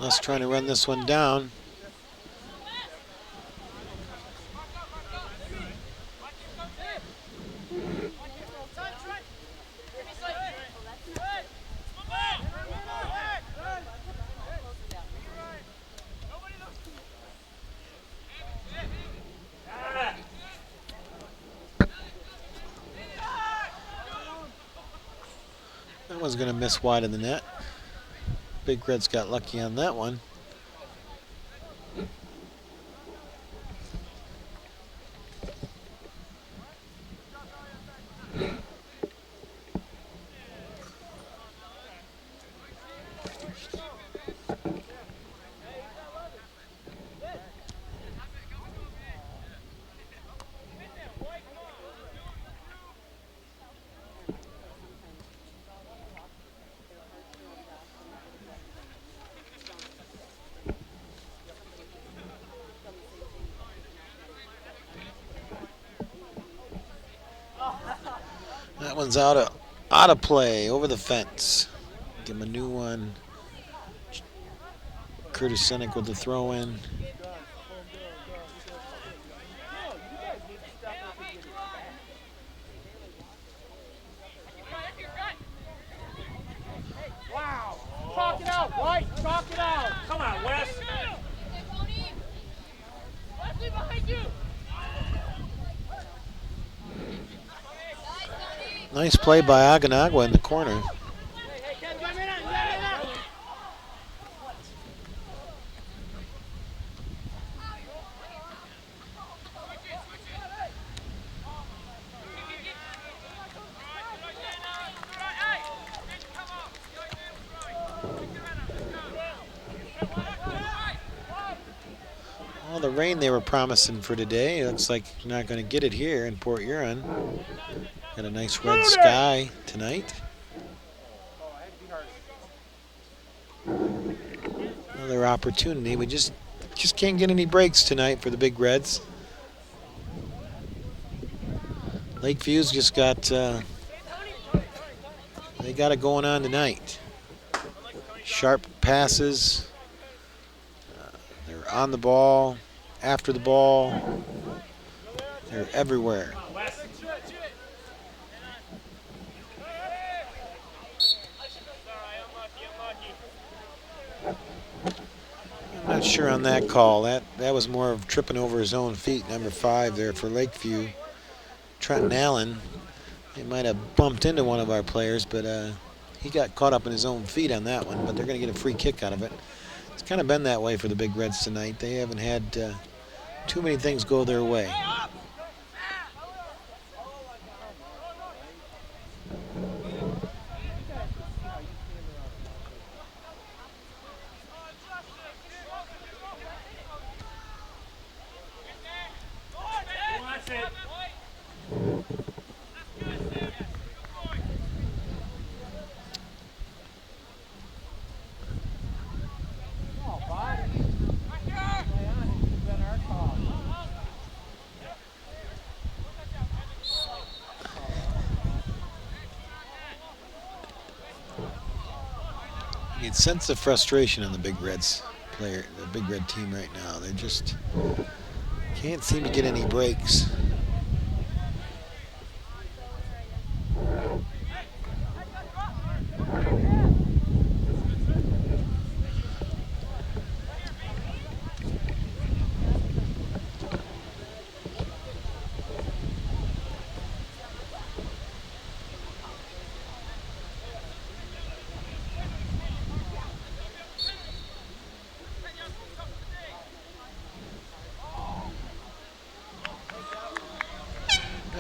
Les trying to run this one down. That one's going to miss wide of the net. Big Red's got lucky on that one. That one's out of play, over the fence. Give him a new one. Curtis Senek with the throw in. Wow. Talk it out, White. Talk it out. Come on, Wes. Wesley behind you. Nice play by Aganagua in the corner. Well, the rain they were promising for today, it looks like you're not going to get it here in Port Huron. Got a nice red sky tonight. Another opportunity. We just can't get any breaks tonight for the Big Reds. Lakeview's just got they got it going on tonight. Sharp passes. They're on the ball, after the ball. They're everywhere. I'm Not sure on that call. That was more of tripping over his own feet. Number 5 there for Lakeview. Trenton Allen. He might have bumped into one of our players, but he got caught up in his own feet on that one. But they're going to get a free kick out of it. It's kind of been that way for the Big Reds tonight. They haven't had too many things go their way. You can sense the frustration on the Big Reds player, the Big Red team right now. They just can't seem to get any breaks.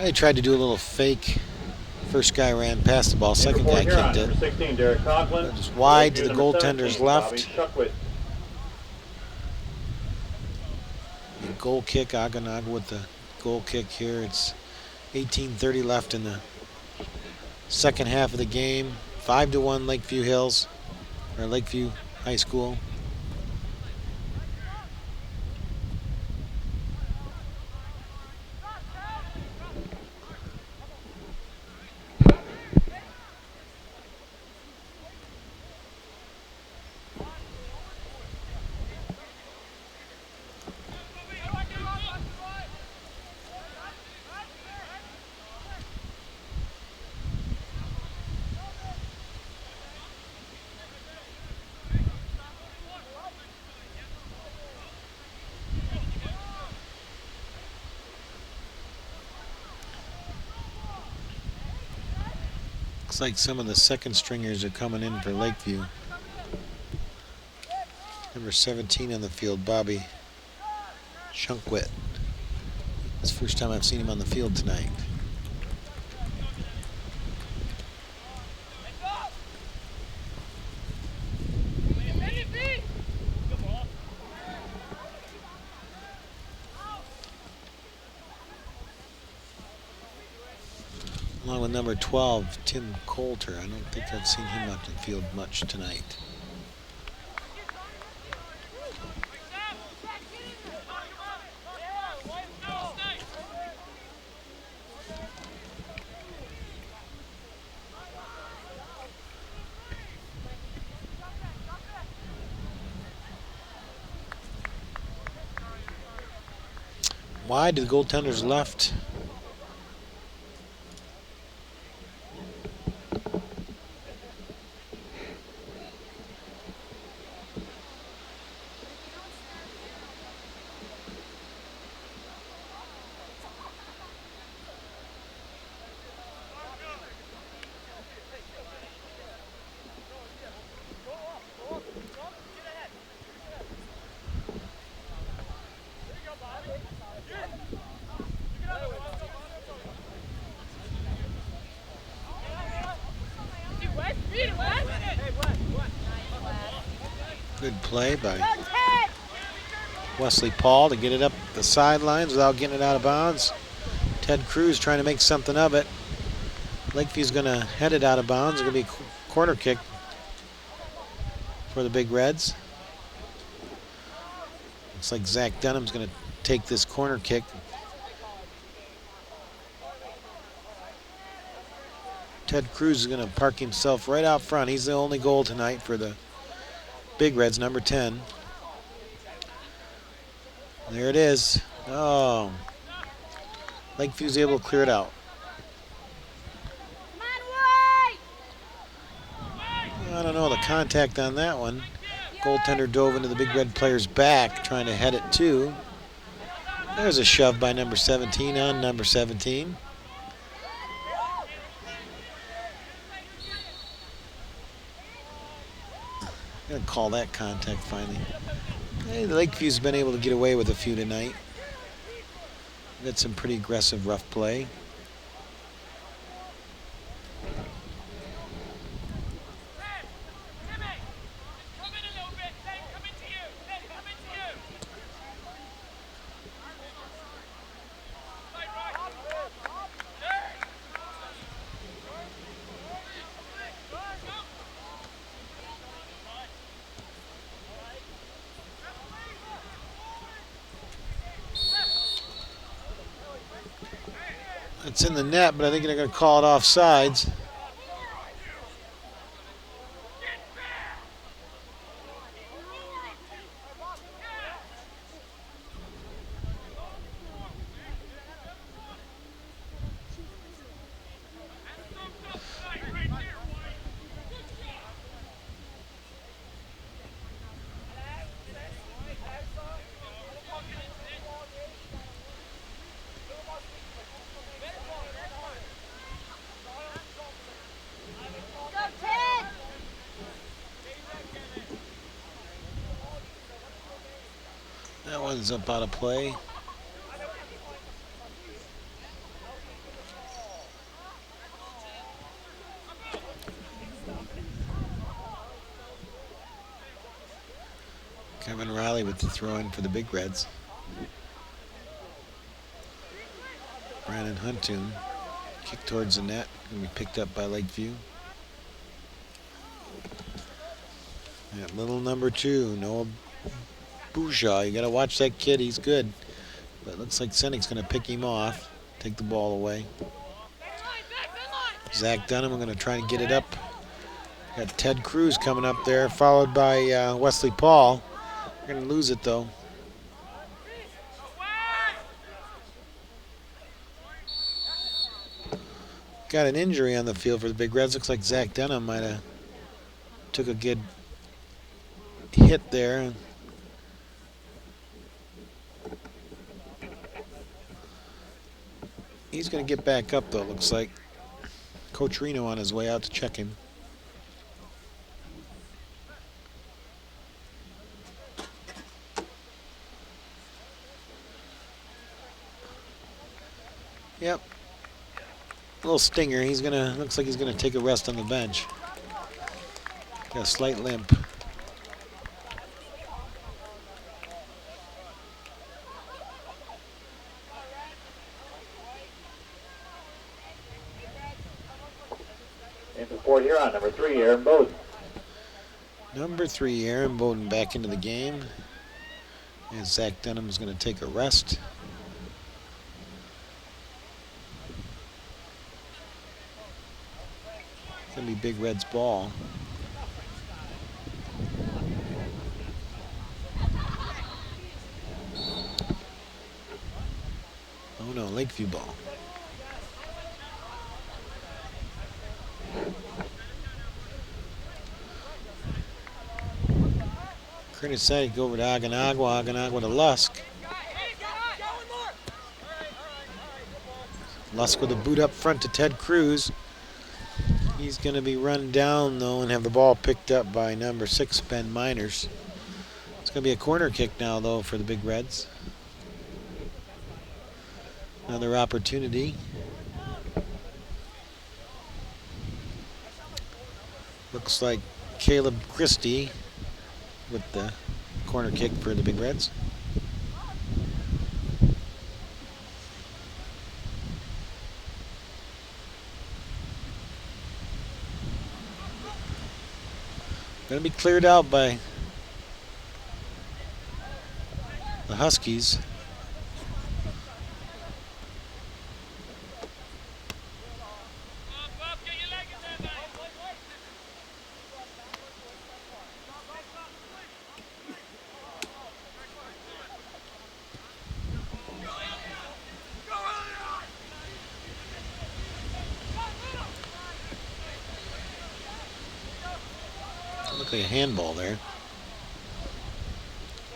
They tried to do a little fake. First guy ran past the ball. Second guy Huron, kicked it. number 16, Derek Conklin. Just wide to the Number goaltender's 17, left. Bobby Goal kick. Aganag with the goal kick here. It's 18:30 left in the second half of the game. 5-1 Lakeview Hills, or Lakeview High School. Looks like some of the second stringers are coming in for Lakeview. Number 17 on the field, Bobby Shunkwit. It's the first time I've seen him on the field tonight. Along with number 12, Tim Coulter. I don't think I've seen him on the field much tonight. Wide to the goaltender's left. Good play by Wesley Paul to get it up the sidelines without getting it out of bounds. Ted Cruz trying to make something of it. Lakeview's going to head it out of bounds. It's going to be a corner kick for the Big Reds. Looks like Zach Dunham's going to take this corner kick. Ted Cruz is going to park himself right out front. He's the only goal tonight for the Big Reds, number 10. There it is. Oh. Lakeview's able to clear it out. I don't know the contact on that one. Goaltender dove into the Big Red player's back, trying to head it too. There's a shove by number 17 on number 17. I'm going to call that contact finally. Hey, the Lakeview's been able to get away with a few tonight. Got some pretty aggressive rough play. It's in the net, but I think they're going to call it offsides. That one's up out of play. Kevin Riley with the throw in for the Big Reds. Brandon Huntoon kick towards the net and be picked up by Lakeview. That little number 2, Noah Bouchard. You got to watch that kid. He's good. But it looks like Senek's going to pick him off, take the ball away. Zach Dunham, I'm going to try and get it up. Got Ted Cruz coming up there, followed by Wesley Paul. We're going to lose it, though. Got an injury on the field for the Big Reds. Looks like Zach Dunham might have took a good hit there. He's going to get back up, though, looks like. Coach Reno on his way out to check him. Yep. A little stinger. He's going to, looks like he's going to take a rest on the bench. Got a slight limp. In for Port Huron, number 3, Aaron Bowden. Number 3, Aaron Bowden back into the game. And Zach Dunham is going to take a rest. It's going to be Big Red's ball. Oh no, Lakeview ball. Curtis said go over to Aganagua, Aganagua to Lusk. Lusk with a boot up front to Ted Cruz. He's going to be run down, though, and have the ball picked up by number 6, Ben Miners. It's going to be a corner kick now, though, for the Big Reds. Another opportunity. Looks like Caleb Christie with the corner kick for the Big Reds. Going to be cleared out by the Huskies. Looked like a handball there.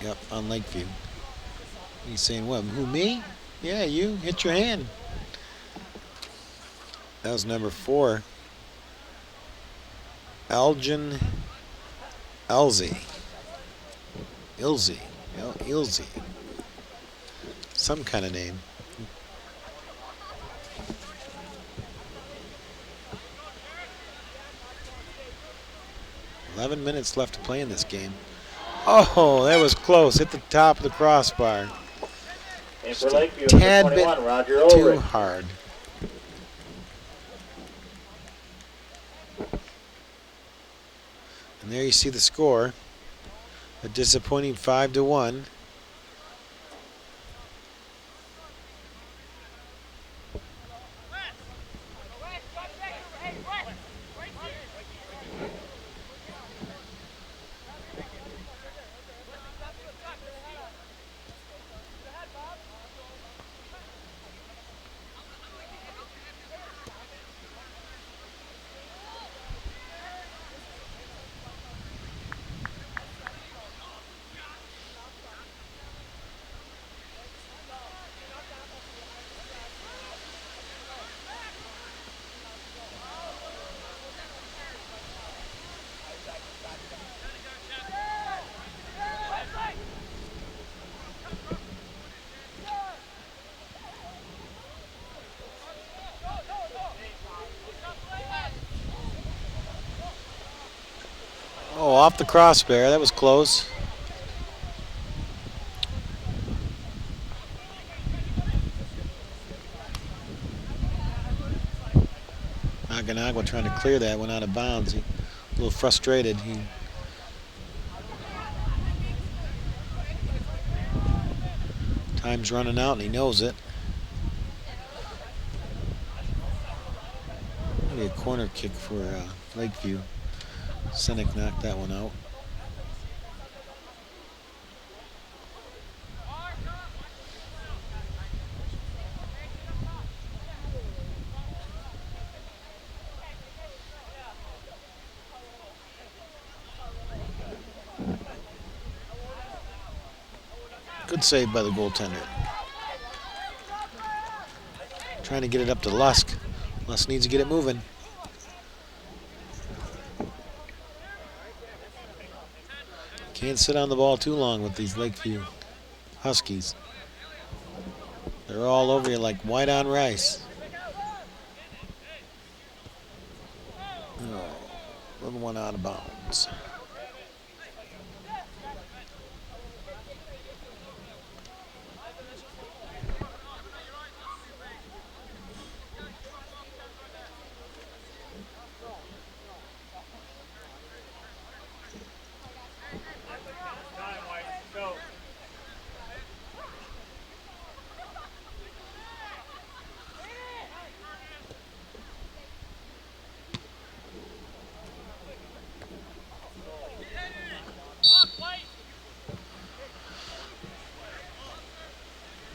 Yep, on Lakeview. He's saying, what, who, me? Yeah, you. Hit your hand. That was number 4. Elgin Elzy. Ilzy. Ilzy. Some kind of name. 11 minutes left to play in this game. Oh, that was close. Hit the top of the crossbar. And Just for a Lakeview, tad number bit 21, Roger too Ulrich. hard. And there you see the score. A disappointing 5-1. Oh, off the crossbar. That was close. Aganagua trying to clear that one out of bounds. He, a little frustrated. Time's running out and he knows it. Maybe a corner kick for Lakeview. Senek knocked that one out. Good save by the goaltender. Trying to get it up to Lusk. Lusk needs to get it moving. Can't sit on the ball too long with these Lakeview Huskies. They're all over you like white on rice. Oh, little one out of bounds.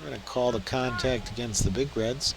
We're going to call the contact against the Big Reds.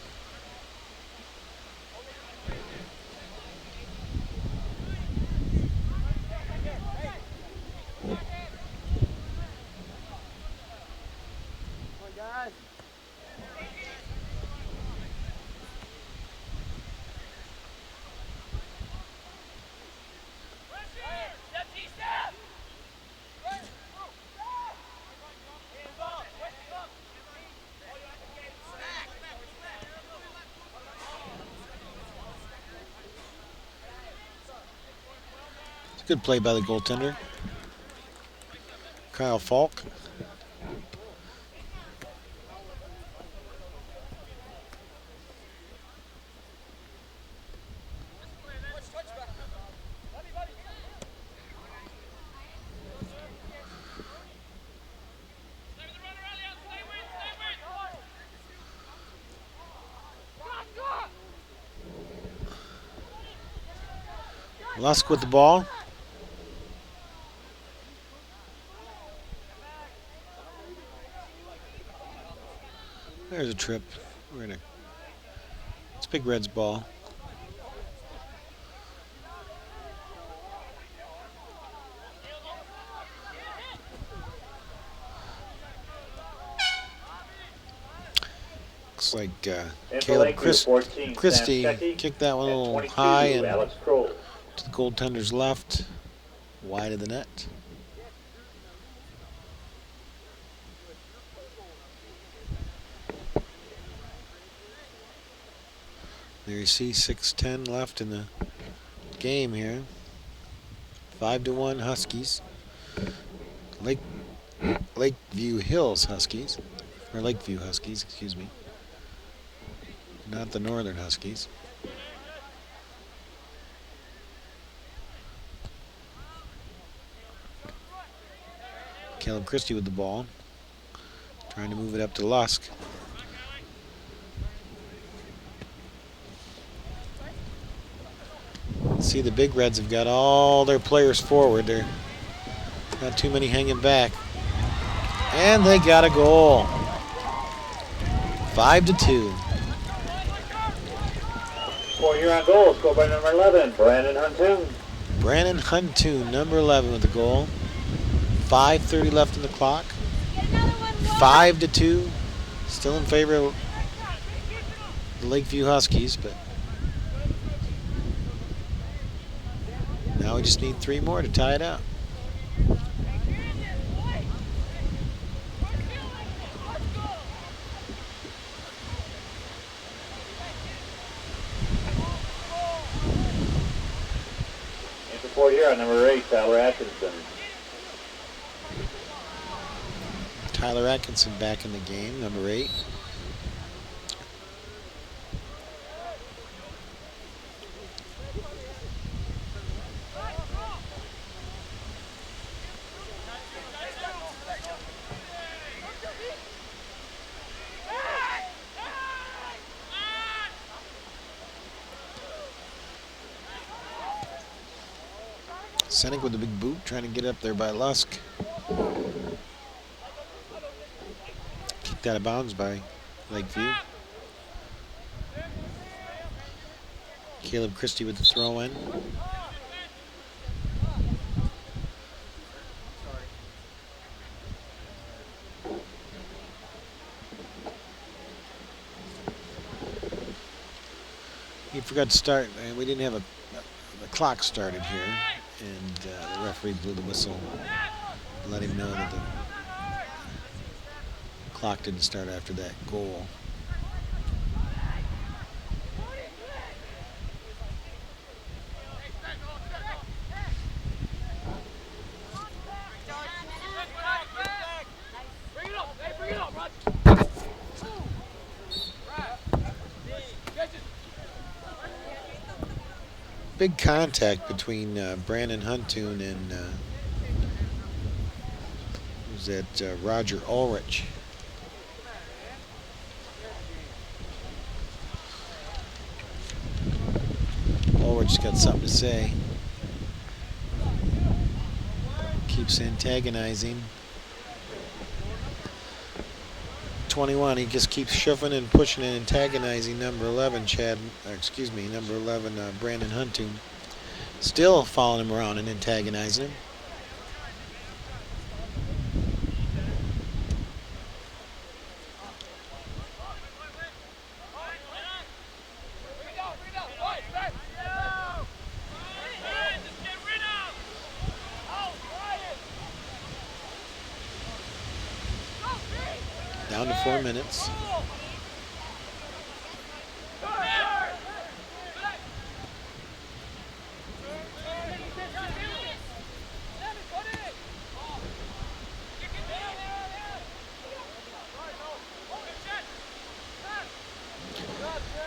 Good play by the goaltender, Kyle Falk. Lusk with the ball. There's a trip. It's Big Red's ball. Looks like And for Caleb Lakeview, 14, Sam Christie Shecky. kicked that one a And little 22, high and Alex Kroll. to the goaltender's left, wide of the net. There you see 6:10 left in the game here. 5-1 Huskies. Lakeview Hills Huskies, or Lakeview Huskies, excuse me. Not the Northern Huskies. Caleb Christie with the ball, trying to move it up to Lusk. See, the Big Reds have got all their players forward. They're not too many hanging back. And they got a goal. 5-2. For Huron goal, scored by number 11, Brandon Huntoon. Brandon Huntoon, number 11 with the goal. 5:30 left in the clock. 5-2. Still in favor of the Lakeview Huskies, but now we just need 3 more to tie it up. And for Fort Huron, number 8, Tyler Atkinson. Tyler Atkinson back in the game, number 8. Senek with the big boot, trying to get up there by Lusk. Kicked out of bounds by Lakeview. Caleb Christie with the throw in. He forgot to start, and we didn't have the clock started here, and the referee blew the whistle, let him know that the clock didn't start after that goal. Big contact between Brandon Huntoon and who's that? Roger Ulrich. Ulrich's got something to say. Keeps antagonizing. 21, he just keeps shoving and pushing and antagonizing number 11, number 11, Brandon Huntoon. Still following him around and antagonizing him. Down to 4 minutes.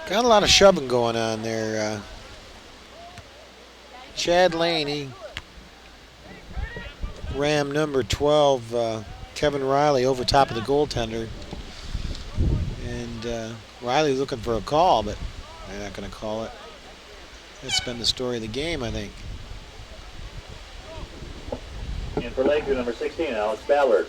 Got a lot of shoving going on there. Chad Lane, he rammed number 12, Kevin Riley, over top of the goaltender. And Riley's looking for a call, but they're not going to call it. That's been the story of the game, I think. And for Lakeview, number 16, Alex Ballard.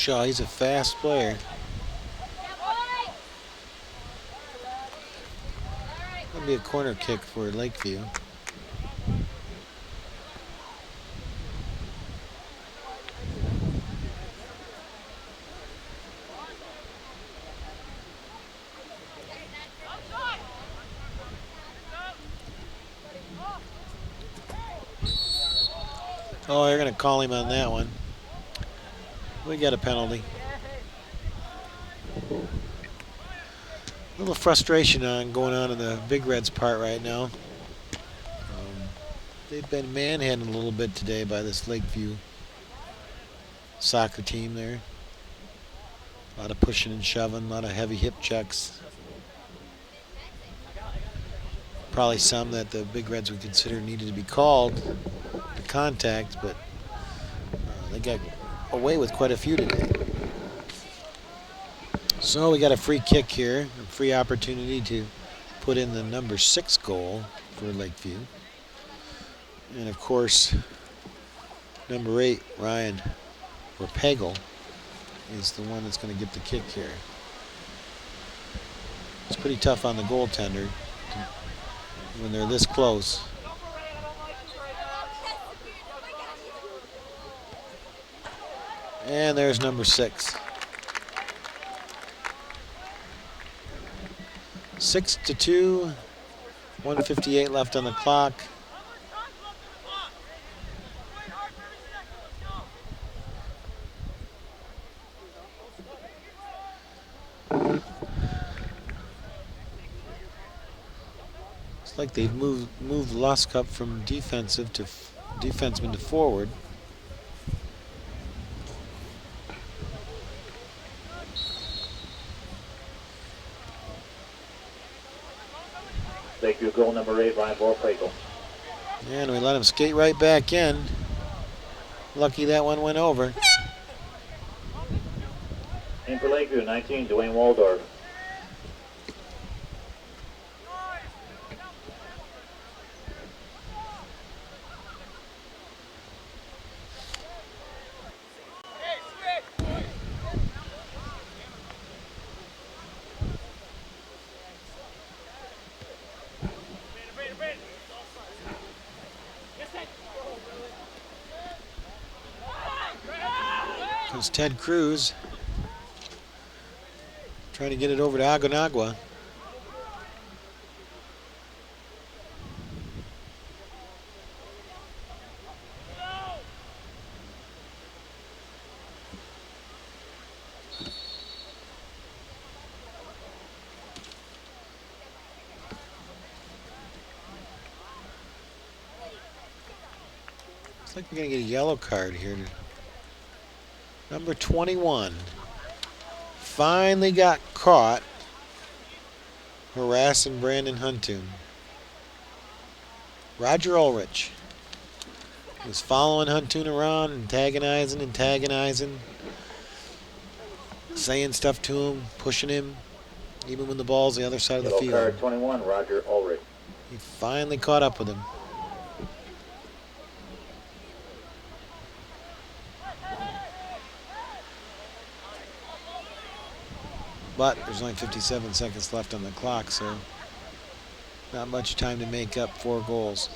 Shaw, he's a fast player. That'll be a corner kick for Lakeview. Oh, they're going to call him on that one. We got a penalty. A little frustration going on in the Big Reds part right now. They've been manhandled a little bit today by this Lakeview soccer team there. A lot of pushing and shoving, a lot of heavy hip checks. Probably some that the Big Reds would consider needed to be called to contact, but they got away with quite a few today. So we got a free kick here, a free opportunity to put in the number 6 goal for Lakeview. And of course, number 8, Ryan Pagel, is the one that's going to get the kick here. It's pretty tough on the goaltender when they're this close. And there's number 6. 6-2, 1:58 left on the clock. It's like they've moved Lusk from defensive to defenseman to forward. Lakeview goal number 8, Ryan Borpagel. And we let him skate right back in. Lucky that one went over. In for Lakeview, 19, Dwayne Waldorf. It's Ted Cruz trying to get it over to Agonagua. Looks like we're going to get a yellow card here. Number 21 finally got caught harassing Brandon Huntoon. Roger Ulrich was following Huntoon around, antagonizing, saying stuff to him, pushing him, even when the ball's the other side of the field. Yellow card 21, Roger Ulrich. He finally caught up with him. But there's only 57 seconds left on the clock, so not much time to make up 4 goals.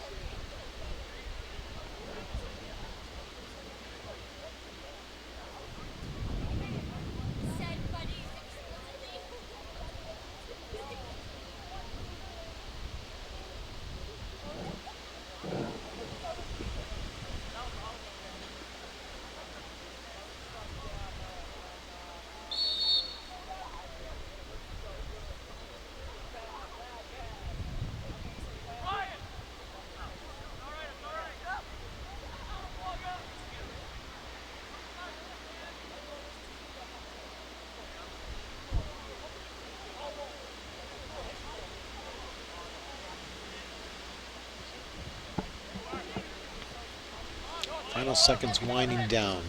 Final seconds winding down.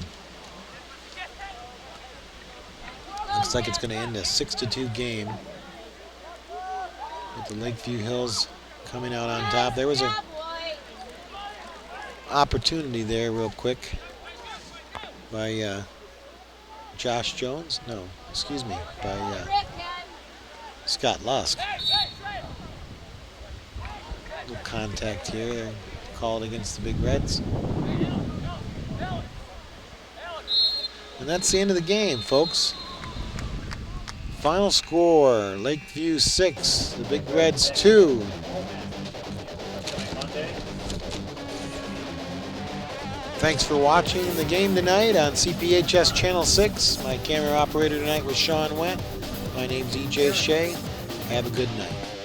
Looks like it's going to end a 6-2 game with the Lakeview Hills coming out on top. There was a opportunity there real quick by Josh Jones. No, excuse me, by Scott Lusk. No contact here called against the Big Reds. And that's the end of the game, folks. Final score, Lakeview 6, the Big Reds 2. Thanks for watching the game tonight on CPHS Channel 6. My camera operator tonight was Sean Went. My name's EJ Shea. Have a good night.